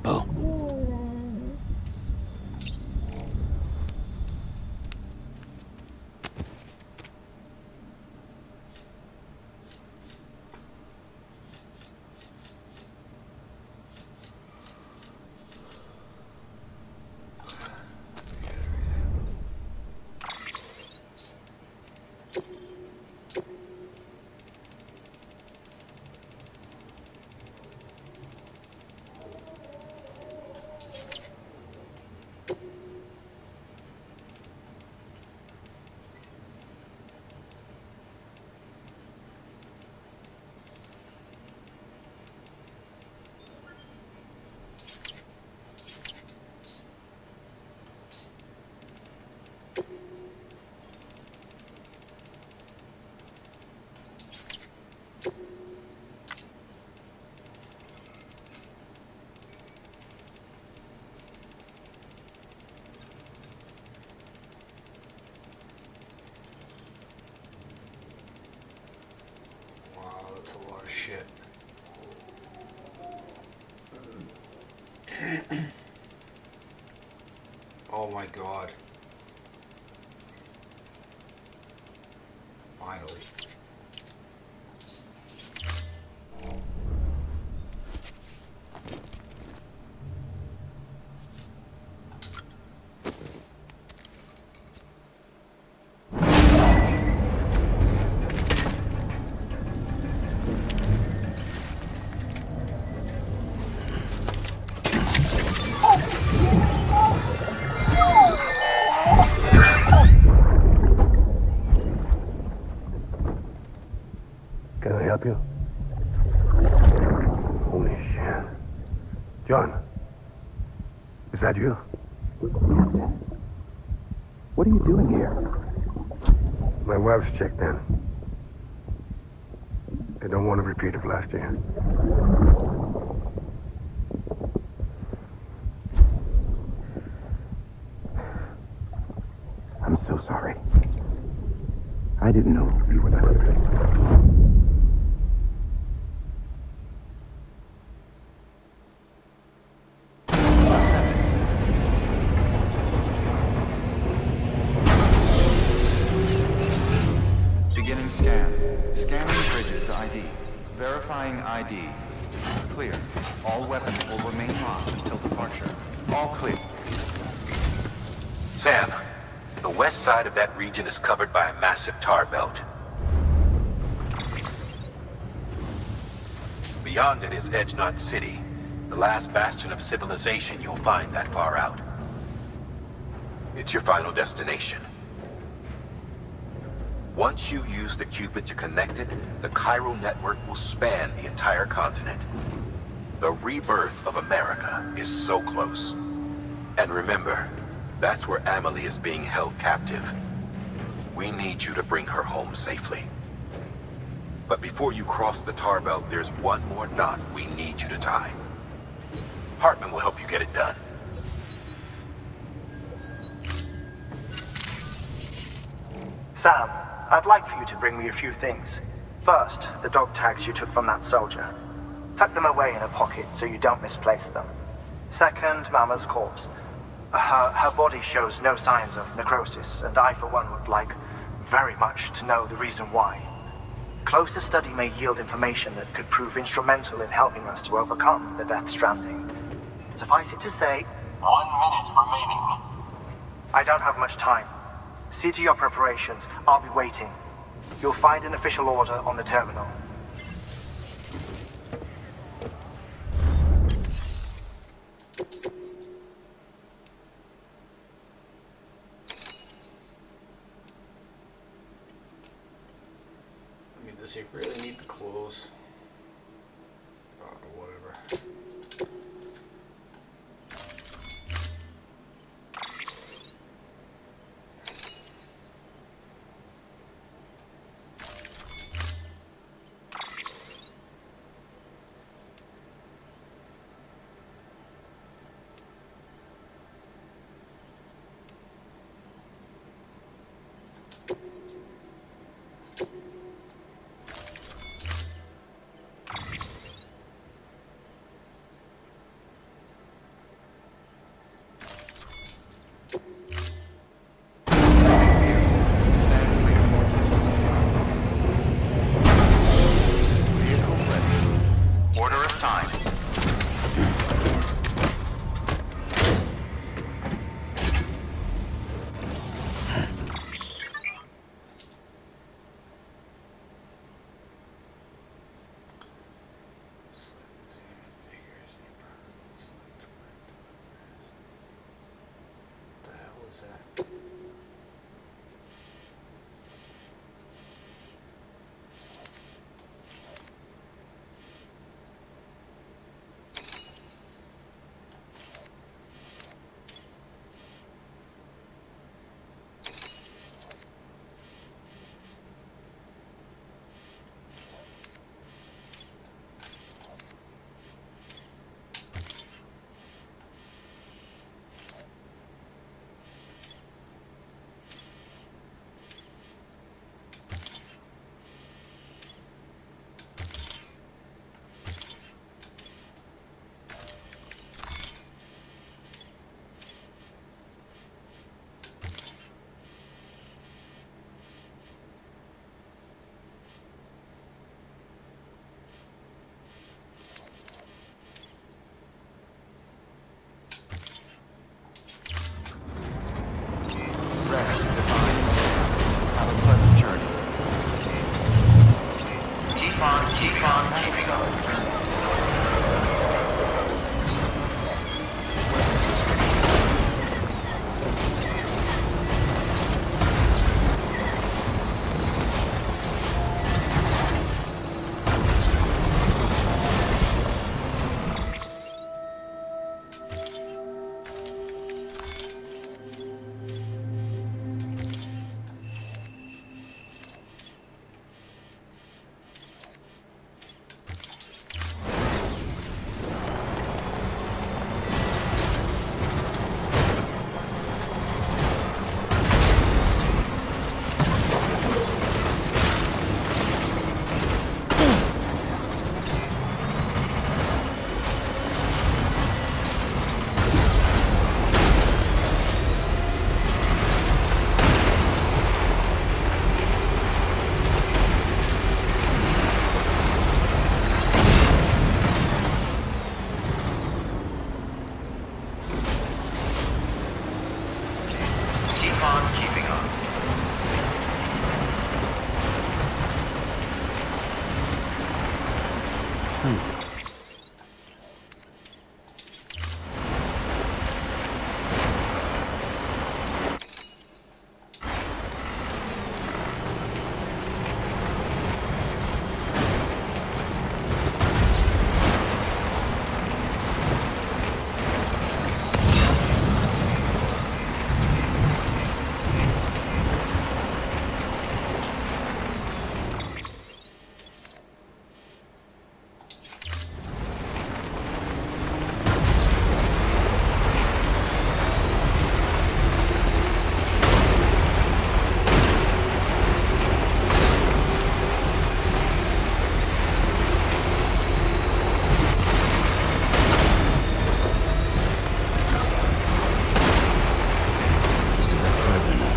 Bo. That's a lot of shit. Oh my god. Finally. Can I help you? Holy shit. John, is that you? What are you doing here? My wife's checked in. I don't want a repeat of last year. I'm so sorry. I didn't know you were that upset. Beginning scan. Scanning bridges ID. Verifying ID. Clear. All weapons will remain locked until departure. All clear. Sam, the west side of that region is covered by a massive tar belt. Beyond it is Edge Knot City, the last bastion of civilization you'll find that far out. It's your final destination. Once you use the Cupid to connect it, the Cairo network will span the entire continent. The rebirth of America is so close. And remember, that's where Amelie is being held captive. We need you to bring her home safely. But before you cross the tar belt, there's one more knot we need you to tie. Hartman will help you get it done. Sam, I'd like for you to bring me a few things. First, the dog tags you took from that soldier. Tuck them away in a pocket so you don't misplace them. Second, Mama's corpse. Her body shows no signs of necrosis, and I, for one, would like very much to know the reason why. Closer study may yield information that could prove instrumental in helping us to overcome the Death Stranding. Suffice it to say, 1 minute remaining. I don't have much time. See to your preparations. I'll be waiting. You'll find an official order on the terminal. I mean, does he really need the clothes? Oh, whatever. at. Rest is advised. Have a pleasant journey. Keep on, keeping on. Keep on, keeping on. Just a bit further now.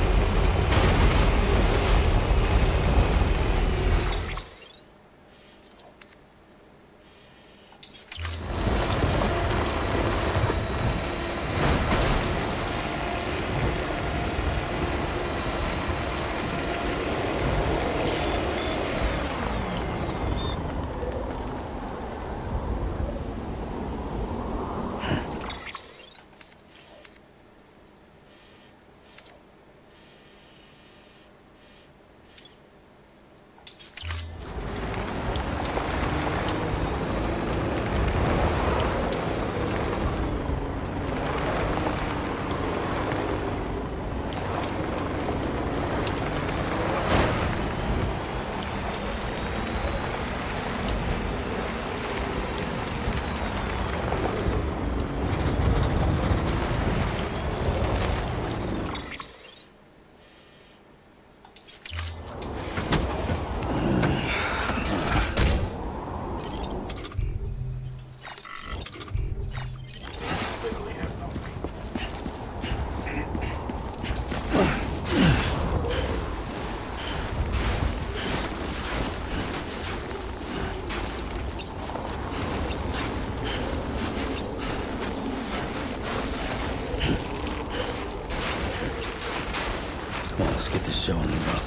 Literally have nothing. Come on, let's get this show on the road.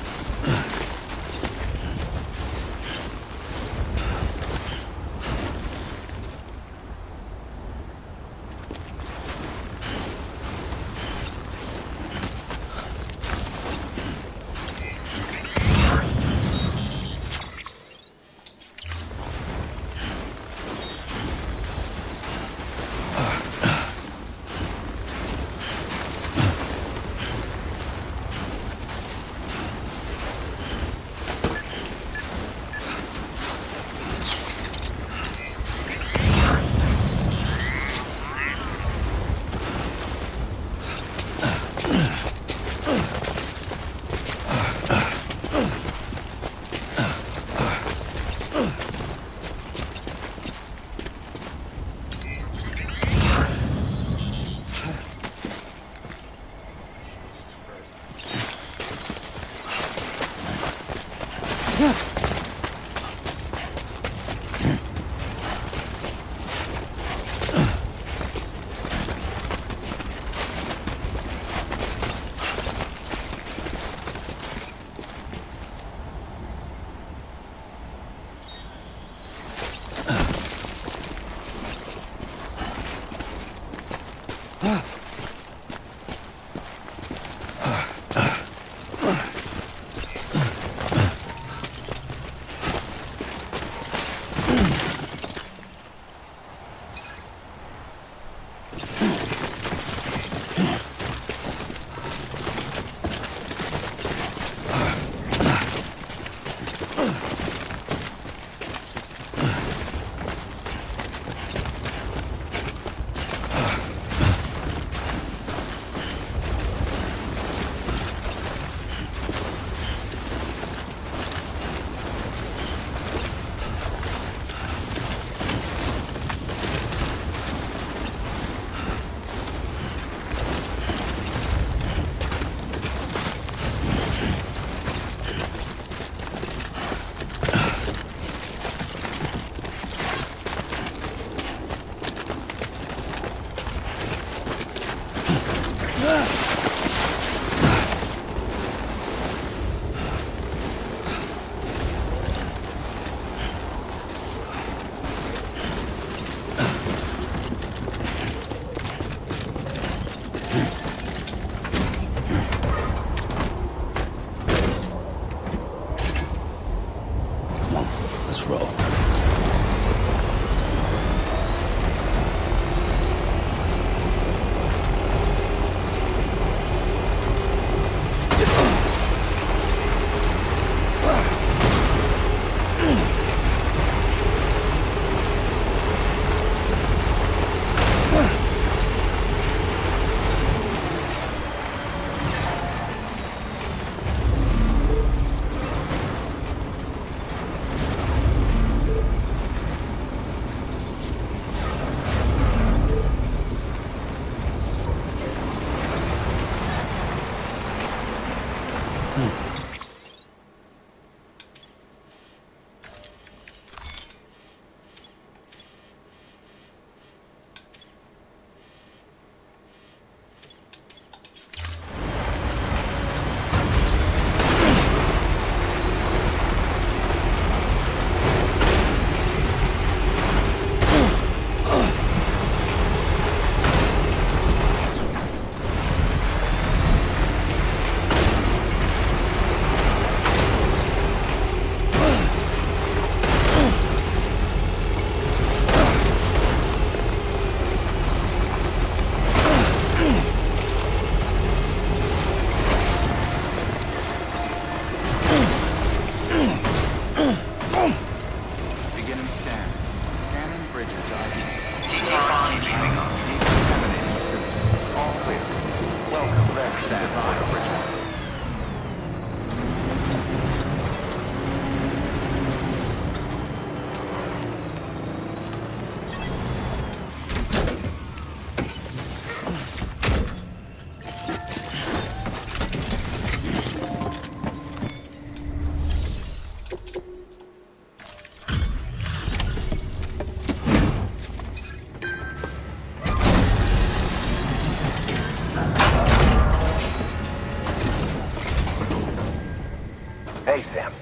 Hey, Sam.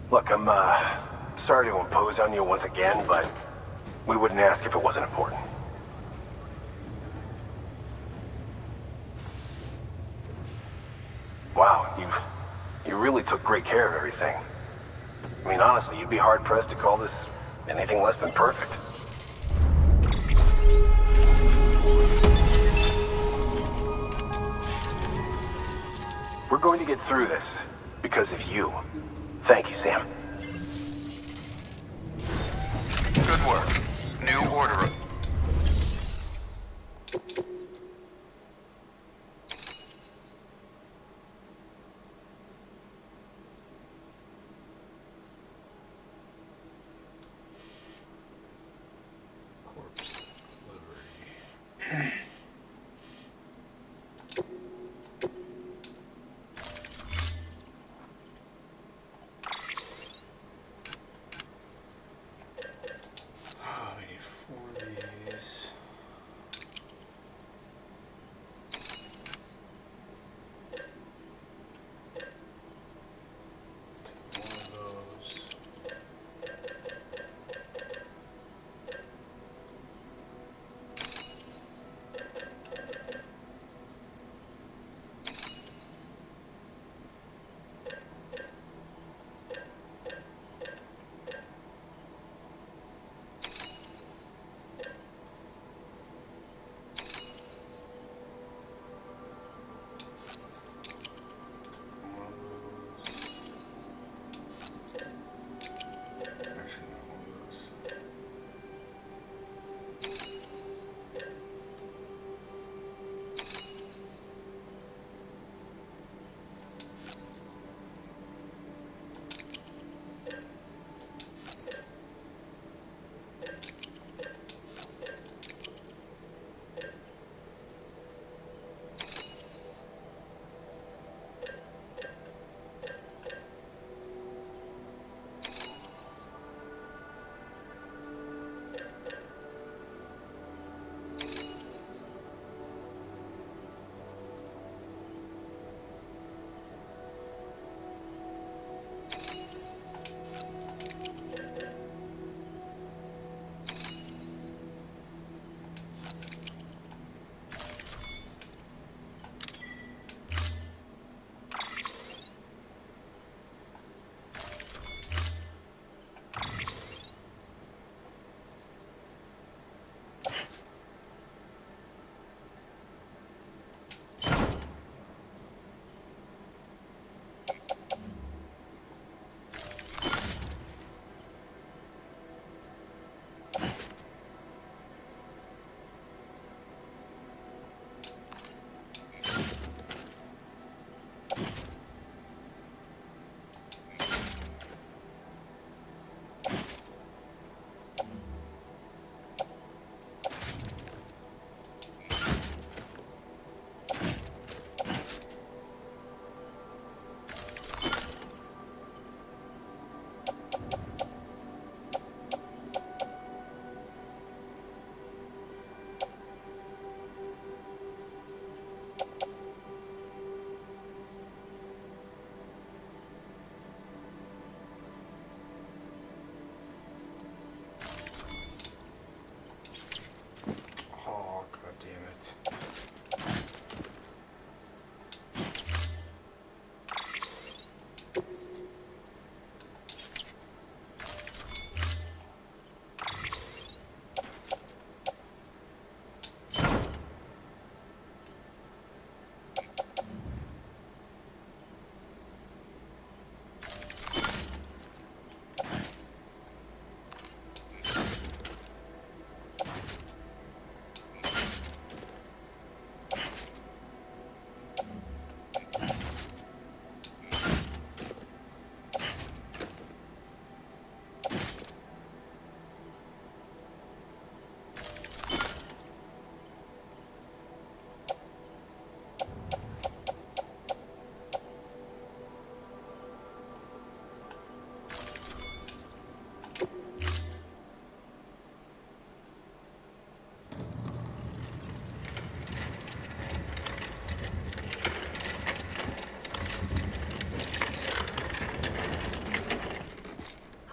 Look, I'm, sorry to impose on you once again, but we wouldn't ask if it wasn't important. Wow, you really took great care of everything. I mean, honestly, you'd be hard-pressed to call this anything less than perfect. We're going to get through this because of you. Thank you, Sam. Good work. New order. Corpse delivery. Oh, we need 4 of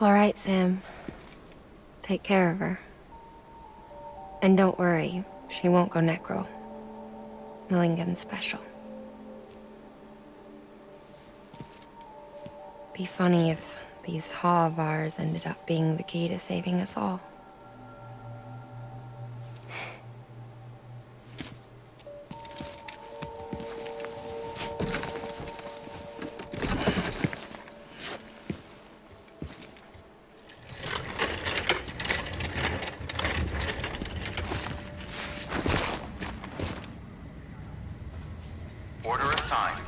All right, Sam. Take care of her. And don't worry, she won't go necro. Millingan's special. Be funny if these Ha of ours ended up being the key to saving us all. Order assigned.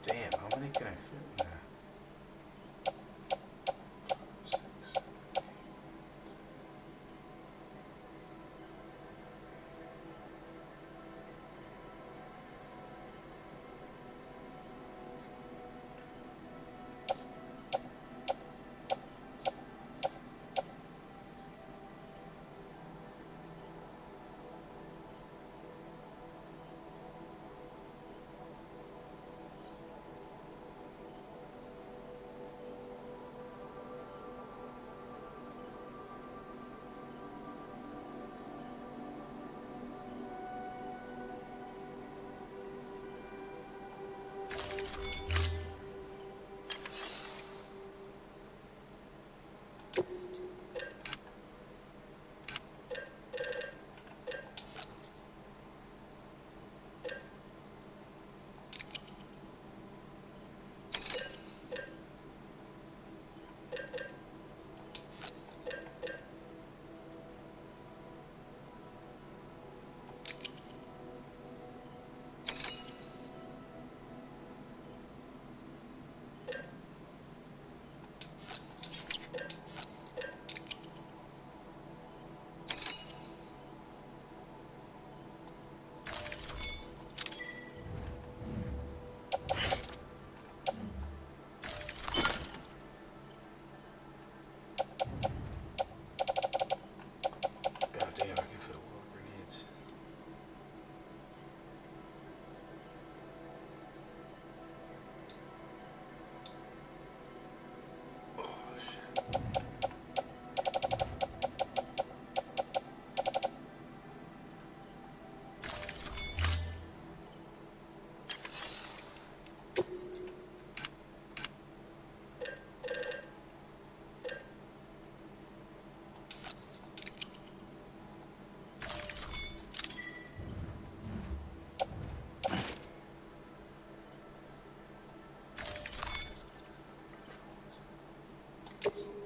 Damn, how many can I fit in there? 6, 7, 8. God damn, I can fit a lot of grenades. Oh shit.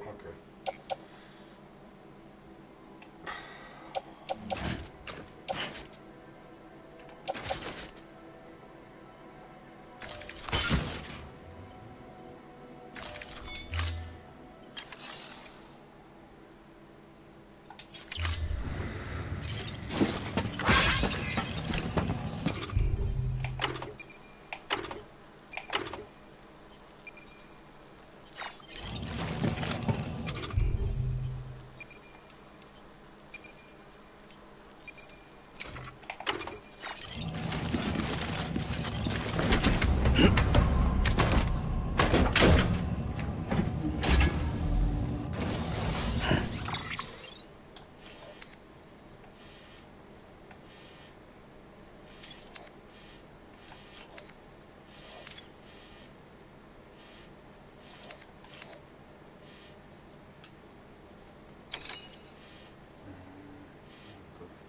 Okay.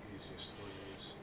The easiest way is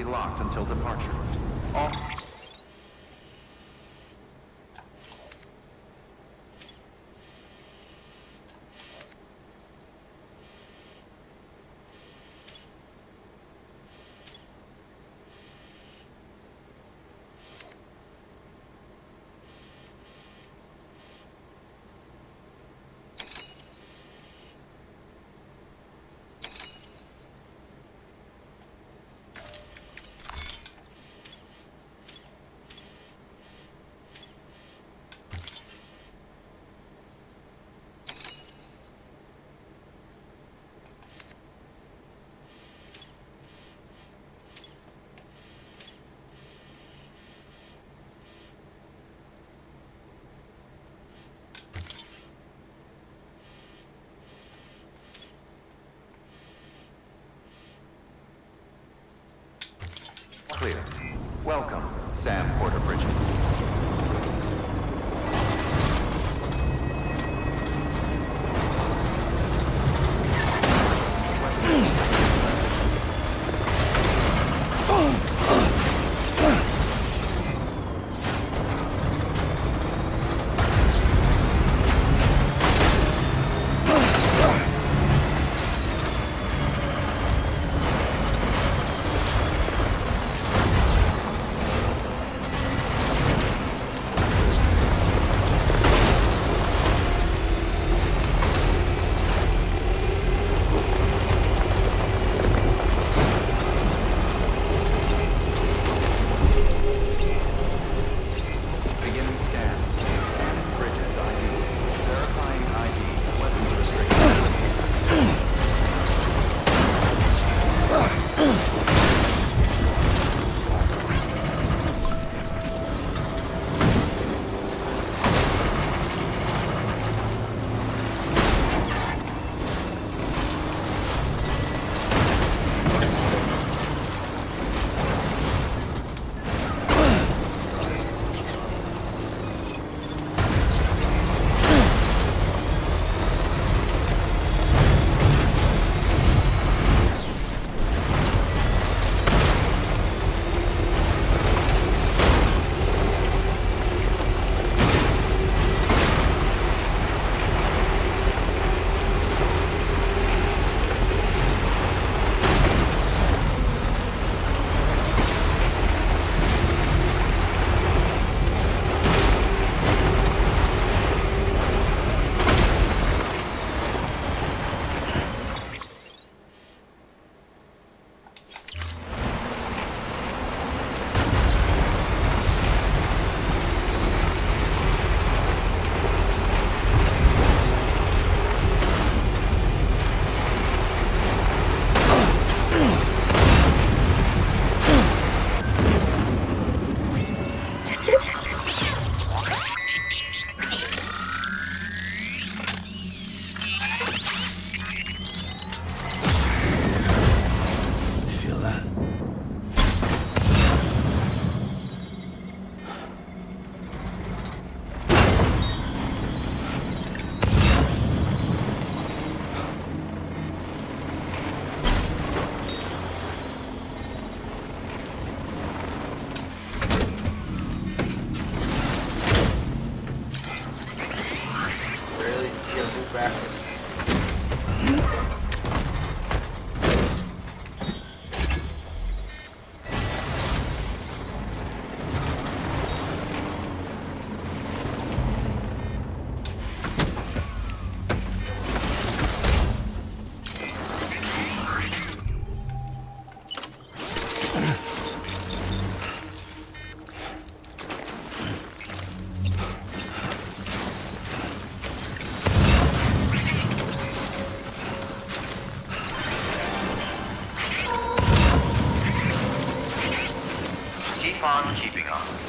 be locked until departure. All... Clear. Welcome, Sam Porter Bridges. on keeping on.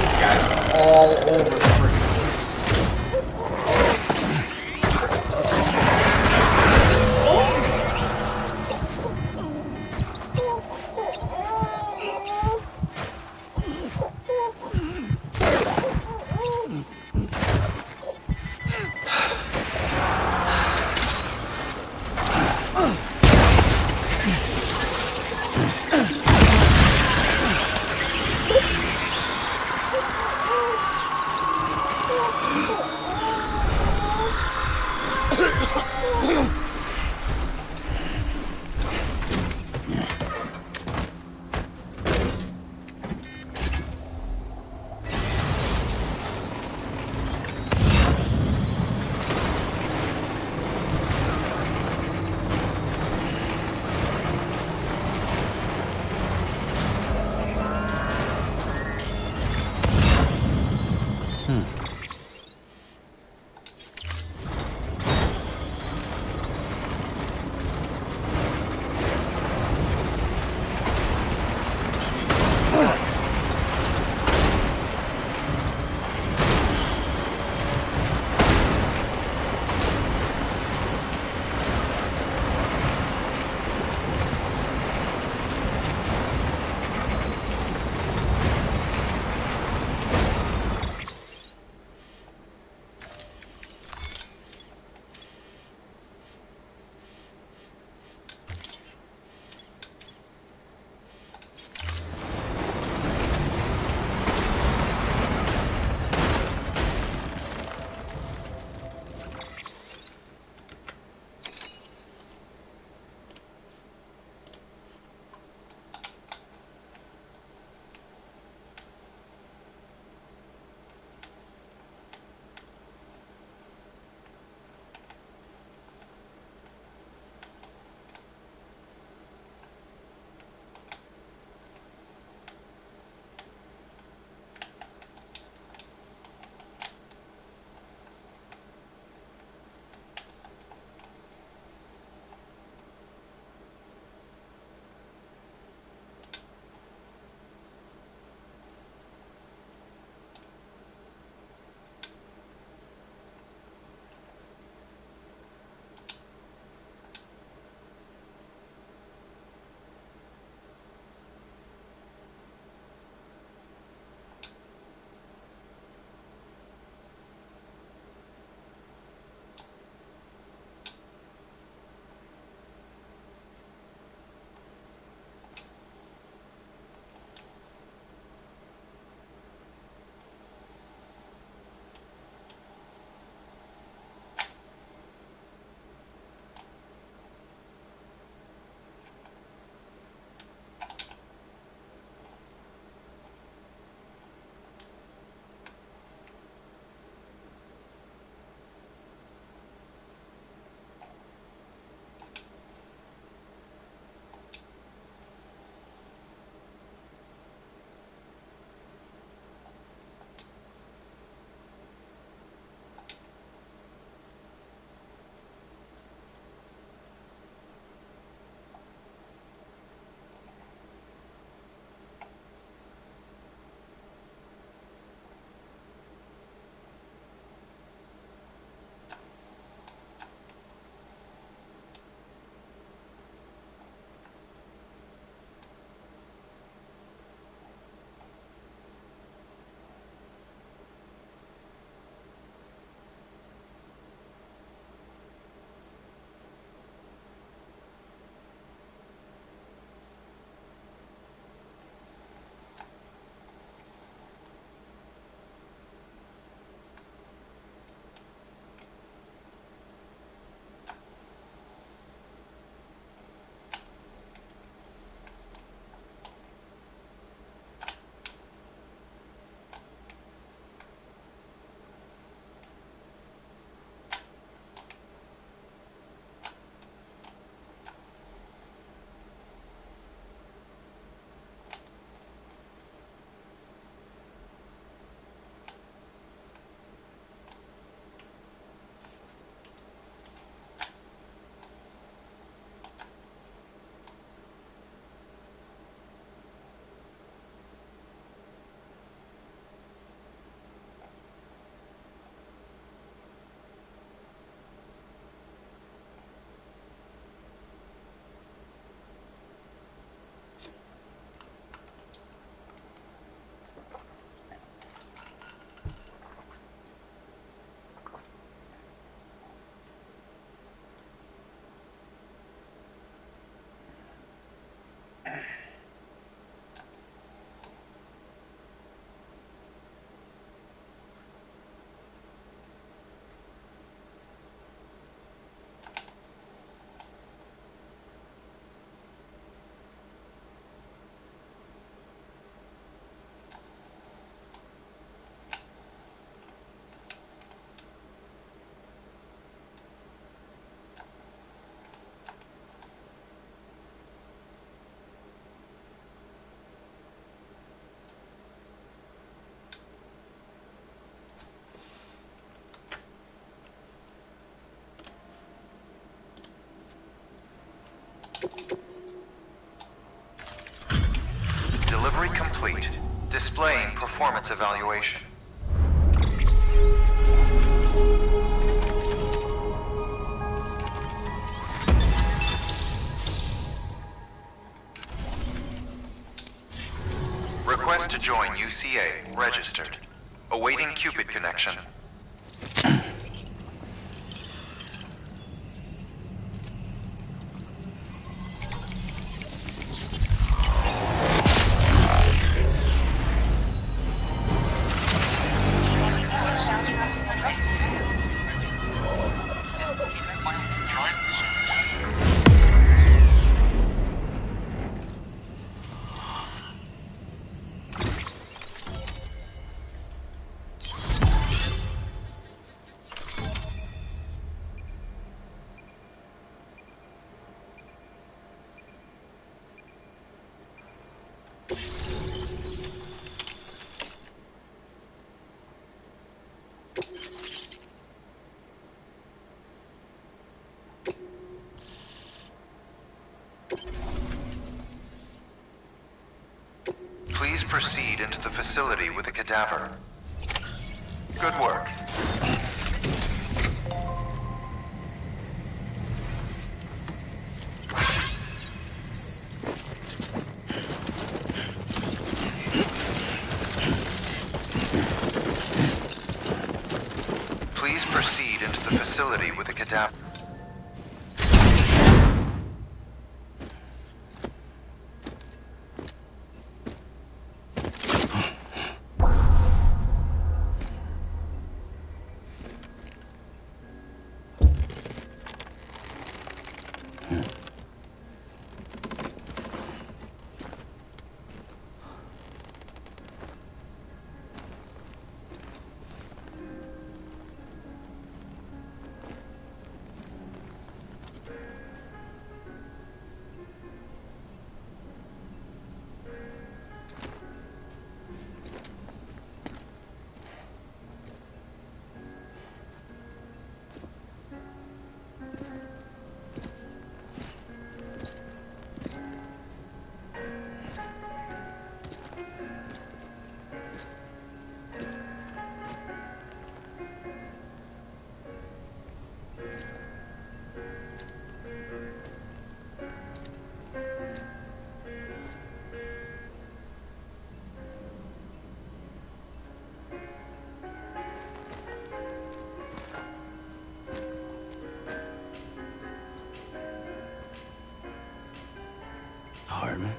These guys are all over the freaking place. Delivery complete. Displaying performance evaluation. Request to join UCA. Registered. Awaiting Cupid connection. Please proceed into the facility with a cadaver. Good work. Please proceed into the facility with a cadaver. Hartman.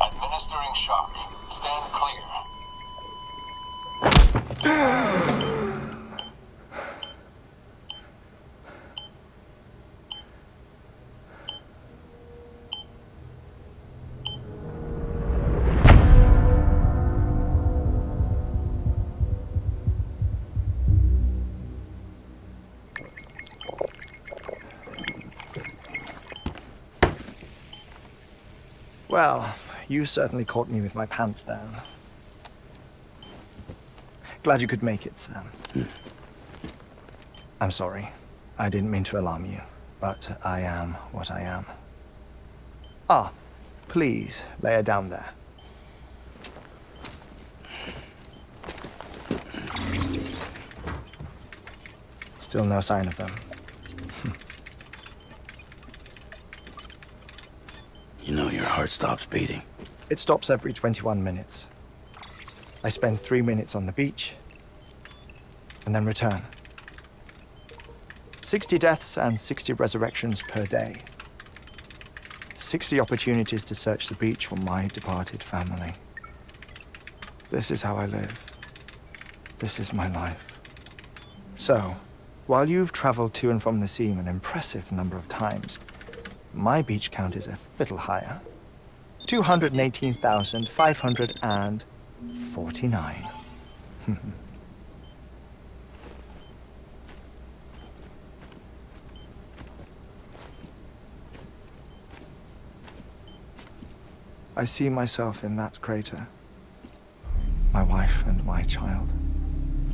Administering shock. Stand clear. Well, you certainly caught me with my pants down. Glad you could make it, Sam. I'm sorry. I didn't mean to alarm you, but I am what I am. Ah, please, lay her down there. Still no sign of them. You know your heart stops beating. It stops every 21 minutes. I spend 3 minutes on the beach, and then return. 60 deaths and 60 resurrections per day. 60 opportunities to search the beach for my departed family. This is how I live. This is my life. So, while you've traveled to and from the scene an impressive number of times, my beach count is a little higher. 218,549. I see myself in that crater. My wife and my child.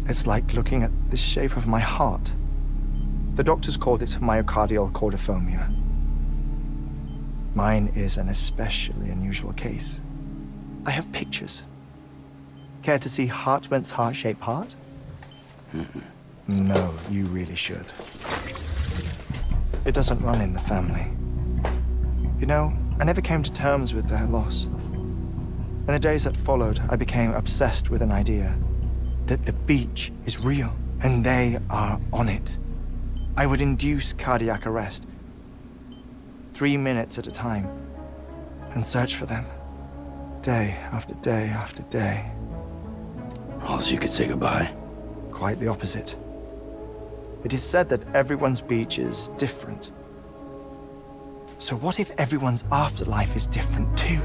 It's like looking at the shape of my heart. The doctors called it myocardial cordiphomia. Mine is an especially unusual case. I have pictures. Care to see Hartman's heart-shaped heart? No, you really should. It doesn't run in the family. You know, I never came to terms with their loss. In the days that followed, I became obsessed with an idea that the beach is real and they are on it. I would induce cardiac arrest, 3 minutes at a time, and search for them, day after day after day. Also, you could say goodbye. Quite the opposite. It is said that everyone's beach is different. So what if everyone's afterlife is different too?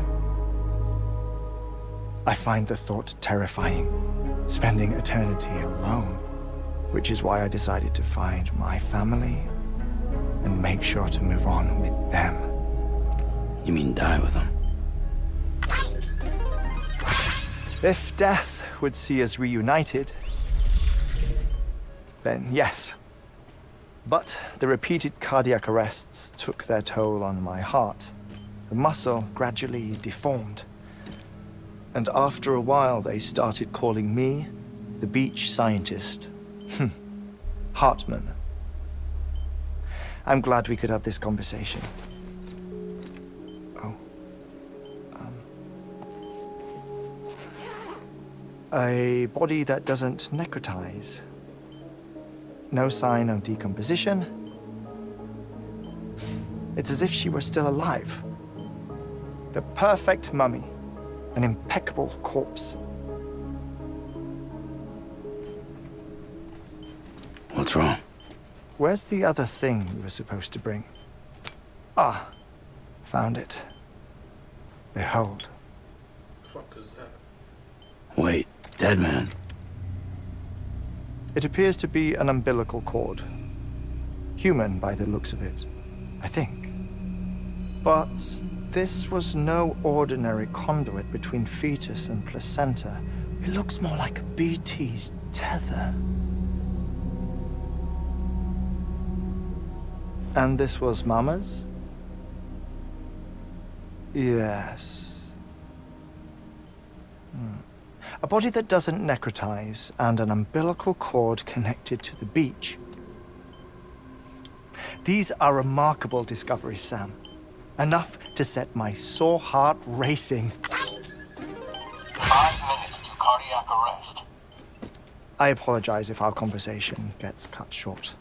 I find the thought terrifying, spending eternity alone, which is why I decided to find my family and make sure to move on with them. You mean die with them? If death would see us reunited, then yes. But the repeated cardiac arrests took their toll on my heart. The muscle gradually deformed. And after a while, they started calling me the beach scientist. Hartman. I'm glad we could have this conversation. Oh. A body that doesn't necrotize. No sign of decomposition. It's as if she were still alive. The perfect mummy. An impeccable corpse. What's wrong? Where's the other thing you were supposed to bring? Ah, found it. Behold. The fuck is that? Wait, dead man. It appears to be an umbilical cord. Human by the looks of it, I think. But this was no ordinary conduit between fetus and placenta. It looks more like a BT's tether. And this was Mama's? Yes. A body that doesn't necrotize and an umbilical cord connected to the beach. These are remarkable discoveries, Sam. Enough to set my sore heart racing. 5 minutes to cardiac arrest. I apologize if our conversation gets cut short.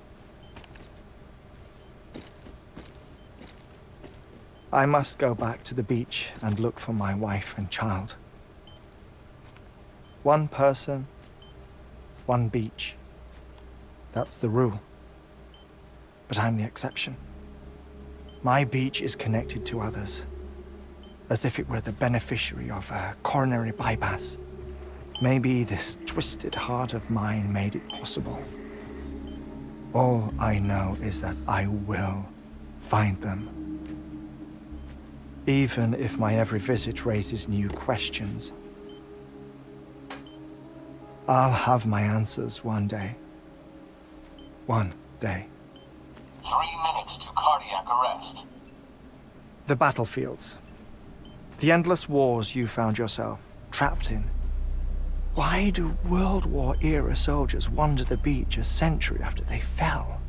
I must go back to the beach and look for my wife and child. One person, one beach. That's the rule. But I'm the exception. My beach is connected to others, as if it were the beneficiary of a coronary bypass. Maybe this twisted heart of mine made it possible. All I know is that I will find them. Even if my every visit raises new questions, I'll have my answers one day. One day. 3 minutes to cardiac arrest. The battlefields. The endless wars you found yourself trapped in. Why do World War-era soldiers wander the beach a century after they fell?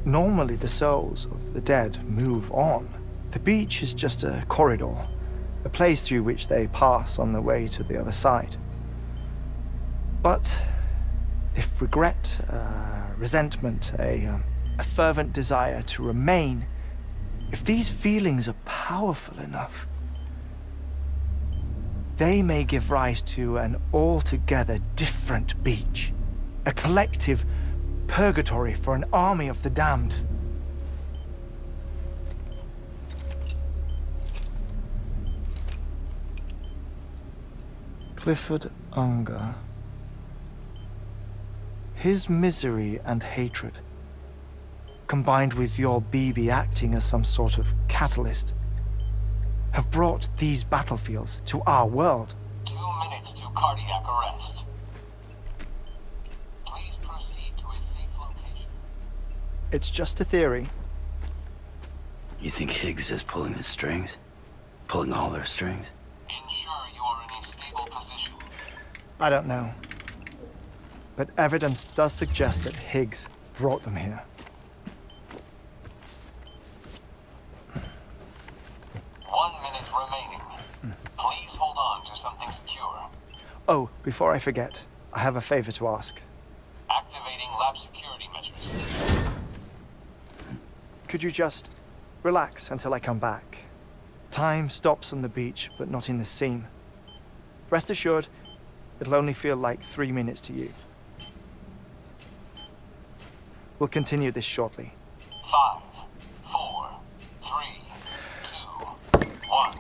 Normally the souls of the dead move on. The beach is just a corridor, a place through which they pass on the way to the other side. But if regret, resentment, a fervent desire to remain, if these feelings are powerful enough, they may give rise to an altogether different beach, a collective purgatory for an army of the damned. Clifford Unger. His misery and hatred, combined with your BB acting as some sort of catalyst, have brought these battlefields to our world. 2 minutes to cardiac arrest. Please proceed to a safe It's just a theory. You think Higgs is pulling the strings? Pulling all their strings? Ensure you are in a stable position. I don't know. But evidence does suggest that Higgs brought them here. 1 minute remaining. Please hold on to something secure. Oh, before I forget, I have a favor to ask. Activating lab security measures. Could you just relax until I come back? Time stops on the beach, but not in the scene. Rest assured, it'll only feel like 3 minutes to you. We'll continue this shortly. 5, 4, 3, 2, 1.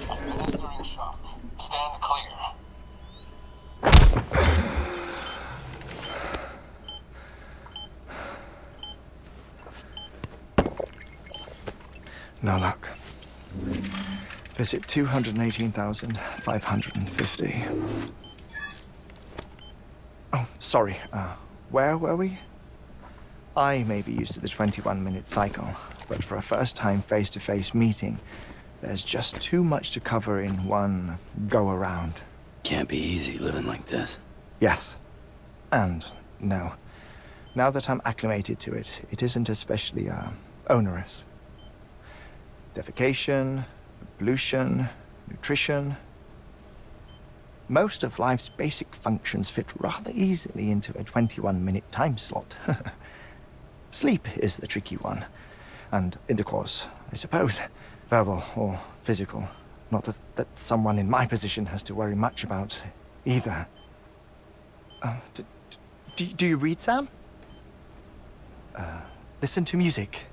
Administering shock. Stand clear. No luck. Visit 218,550. Oh, sorry. Where were we? I may be used to the 21-minute cycle, but for a first-time face-to-face meeting, there's just too much to cover in one go-around. Can't be easy living like this. Yes. And no. Now that I'm acclimated to it, it isn't especially, onerous. Defecation, pollution, nutrition. Most of life's basic functions fit rather easily into a 21-minute time slot. Sleep is the tricky one. And intercourse, I suppose. Verbal or physical. Not that someone in my position has to worry much about either. Do you read, Sam? Listen to music?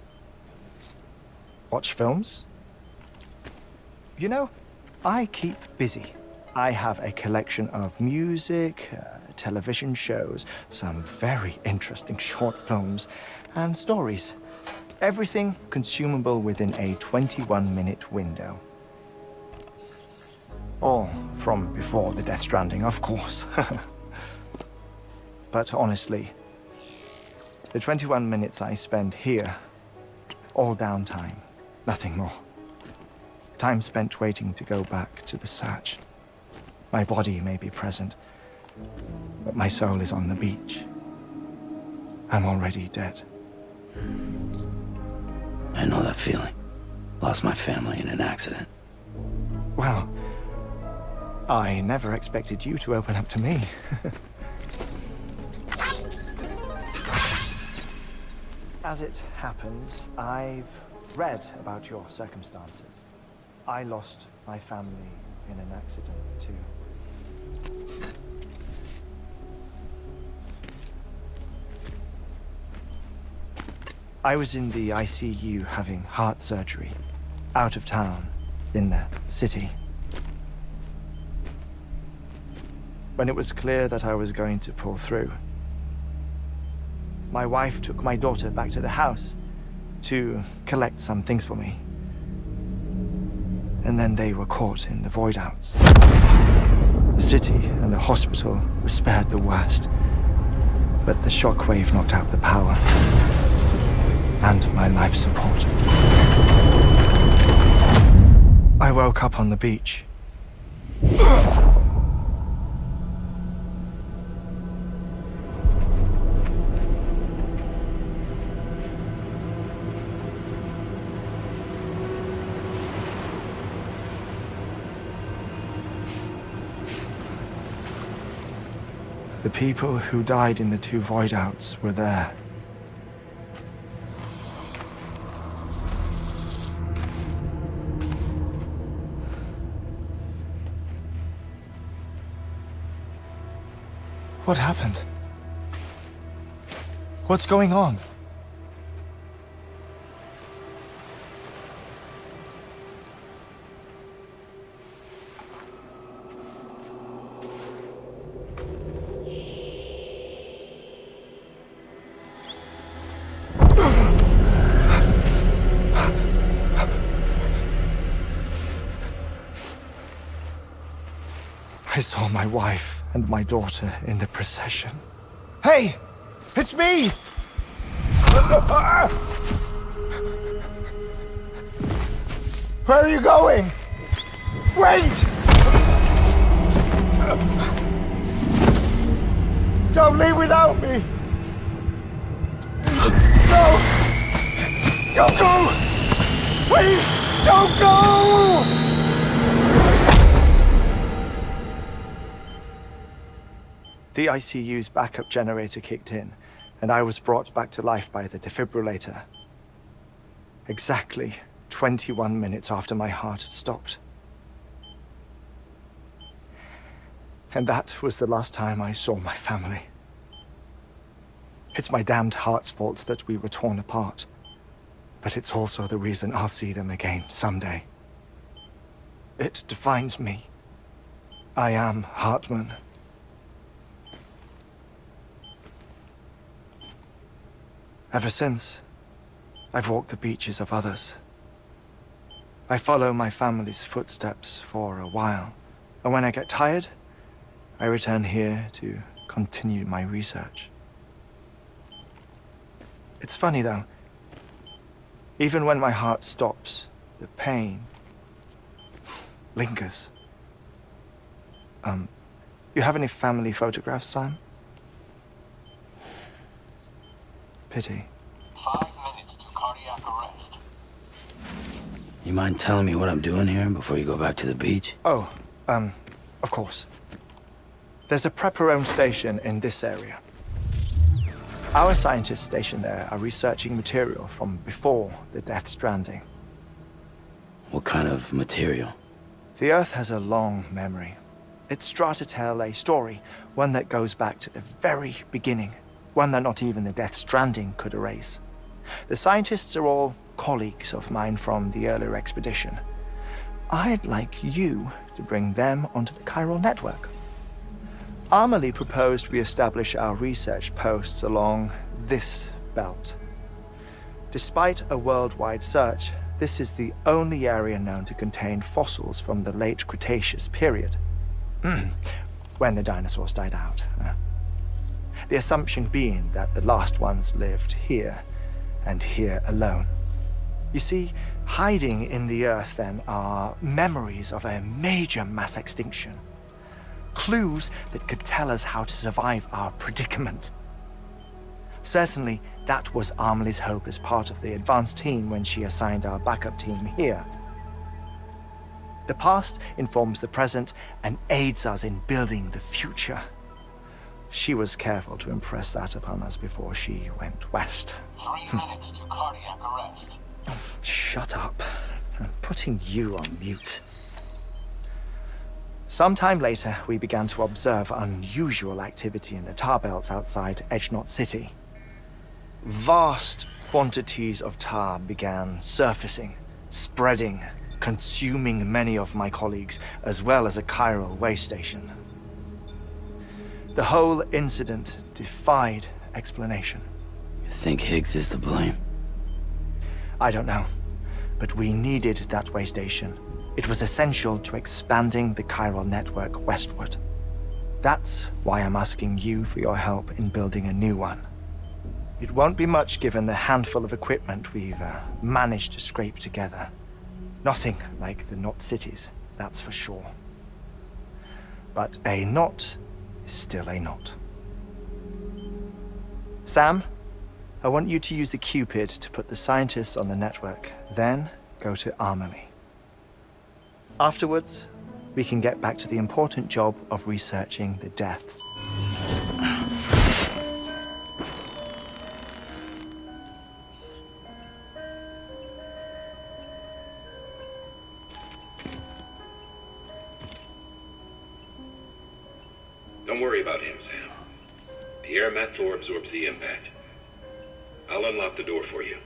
Watch films? You know, I keep busy. I have a collection of music, television shows, some very interesting short films, and stories. Everything consumable within a 21-minute window. All from before the Death Stranding, of course. But honestly, the 21 minutes I spend here, all downtime, nothing more. Time spent waiting to go back to the search. My body may be present, but my soul is on the beach. I'm already dead. I know that feeling. Lost my family in an accident. Well, I never expected you to open up to me. As it happens, I've read about your circumstances. I lost my family in an accident, too. I was in the ICU having heart surgery, out of town, in the city. When it was clear that I was going to pull through, my wife took my daughter back to the house to collect some things for me. And then they were caught in the void-outs. The city and the hospital were spared the worst, but the shockwave knocked out the power and my life support. I woke up on the beach. The people who died in the two void-outs were there. What happened? What's going on? I saw my wife and my daughter in the procession. Hey! It's me! Where are you going? Wait! Don't leave without me! No! Don't go! Please, don't go! The ICU's backup generator kicked in, and I was brought back to life by the defibrillator. Exactly 21 minutes after my heart had stopped. And that was the last time I saw my family. It's my damned heart's fault that we were torn apart, but it's also the reason I'll see them again someday. It defines me. I am Hartman. Ever since, I've walked the beaches of others. I follow my family's footsteps for a while, and when I get tired, I return here to continue my research. It's funny though, even when my heart stops, the pain lingers. You have any family photographs, Sam? Pity. 5 minutes to cardiac arrest. You mind telling me what I'm doing here before you go back to the beach? Oh, of course. There's a prepper-owned station in this area. Our scientists stationed there are researching material from before the Death Stranding. What kind of material? The Earth has a long memory. It's trying to tell a story, one that goes back to the very beginning, one that not even the Death Stranding could erase. The scientists are all colleagues of mine from the earlier expedition. I'd like you to bring them onto the chiral network. Amelie proposed we establish our research posts along this belt. Despite a worldwide search, this is the only area known to contain fossils from the late Cretaceous period, when the dinosaurs died out. The assumption being that the last ones lived here, and here alone. You see, hiding in the earth then are memories of a major mass extinction. Clues that could tell us how to survive our predicament. Certainly, that was Amelie's hope as part of the advanced team when she assigned our backup team here. The past informs the present and aids us in building the future. She was careful to impress that upon us before she went west. 3 minutes to cardiac arrest. Shut up. I'm putting you on mute. Sometime later, we began to observe unusual activity in the tar belts outside Edgenot City. Vast quantities of tar began surfacing, spreading, consuming many of my colleagues, as well as a chiral way station. The whole incident defied explanation. You think Higgs is to blame? I don't know, but we needed that way station. It was essential to expanding the chiral network westward. That's why I'm asking you for your help in building a new one. It won't be much given the handful of equipment we've managed to scrape together. Nothing like the Knot cities, that's for sure. But a knot is still a knot. Sam, I want you to use the Cupid to put the scientists on the network, then go to Amelie. Afterwards, we can get back to the important job of researching the deaths. Don't worry about him, Sam. The air mat floor absorbs the impact. I'll unlock the door for you.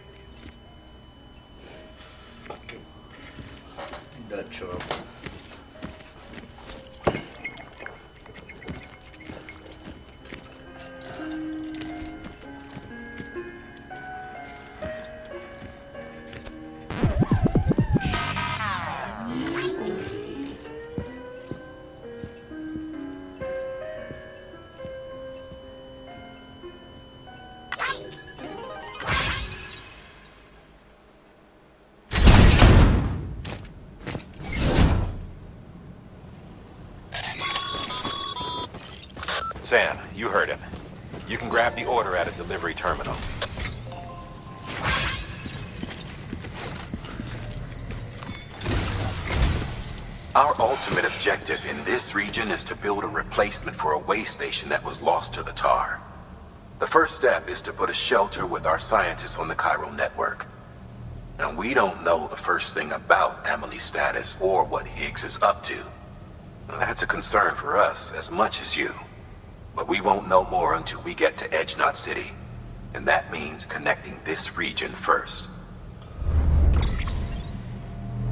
Fucking nut job. Sam, you heard him. You can grab the order at a delivery terminal. Our ultimate objective in this region is to build a replacement for a way station that was lost to the tar. The first step is to put a shelter with our scientists on the chiral network. Now, we don't know the first thing about Amelie's status or what Higgs is up to. Now, that's a concern for us as much as you. But we won't know more until we get to Edgenot City. And that means connecting this region first.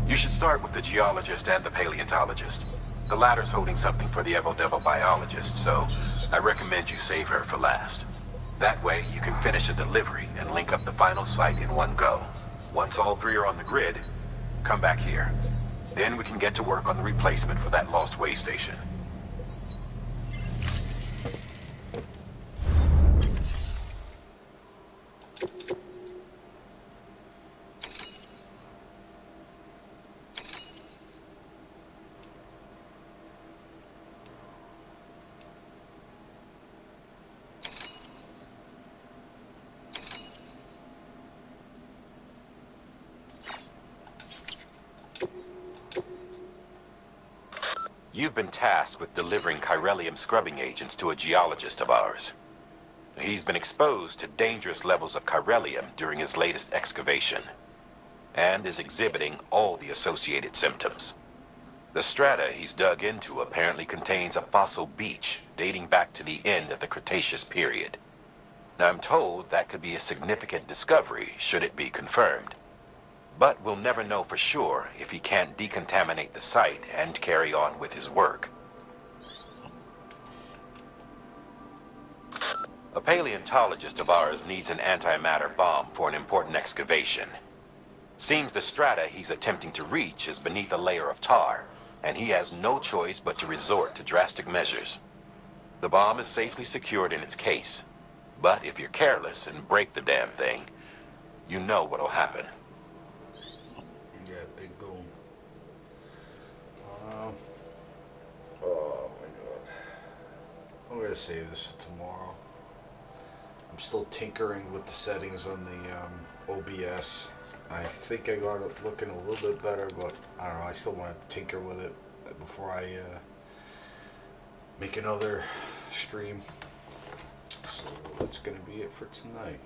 You should start with the geologist and the paleontologist. The latter's holding something for the Evo-Devo biologist, so I recommend you save her for last. That way, you can finish a delivery and link up the final site in one go. Once all three are on the grid, come back here. Then we can get to work on the replacement for that lost way station. You've been tasked with delivering chiralium scrubbing agents to a geologist of ours. He's been exposed to dangerous levels of chiralium during his latest excavation, and is exhibiting all the associated symptoms. The strata he's dug into apparently contains a fossil beach dating back to the end of the Cretaceous period. Now, I'm told that could be a significant discovery should it be confirmed. But we'll never know for sure if he can't decontaminate the site and carry on with his work. A paleontologist of ours needs an antimatter bomb for an important excavation. Seems the strata he's attempting to reach is beneath a layer of tar, and he has no choice but to resort to drastic measures. The bomb is safely secured in its case, but if you're careless and break the damn thing, you know what'll happen. Yeah, big boom. Oh my god. I'm gonna save this for tomorrow. I'm still tinkering with the settings on the OBS. I think I got it looking a little bit better, but I don't know, I still want to tinker with it before I make another stream. So that's going to be it for tonight.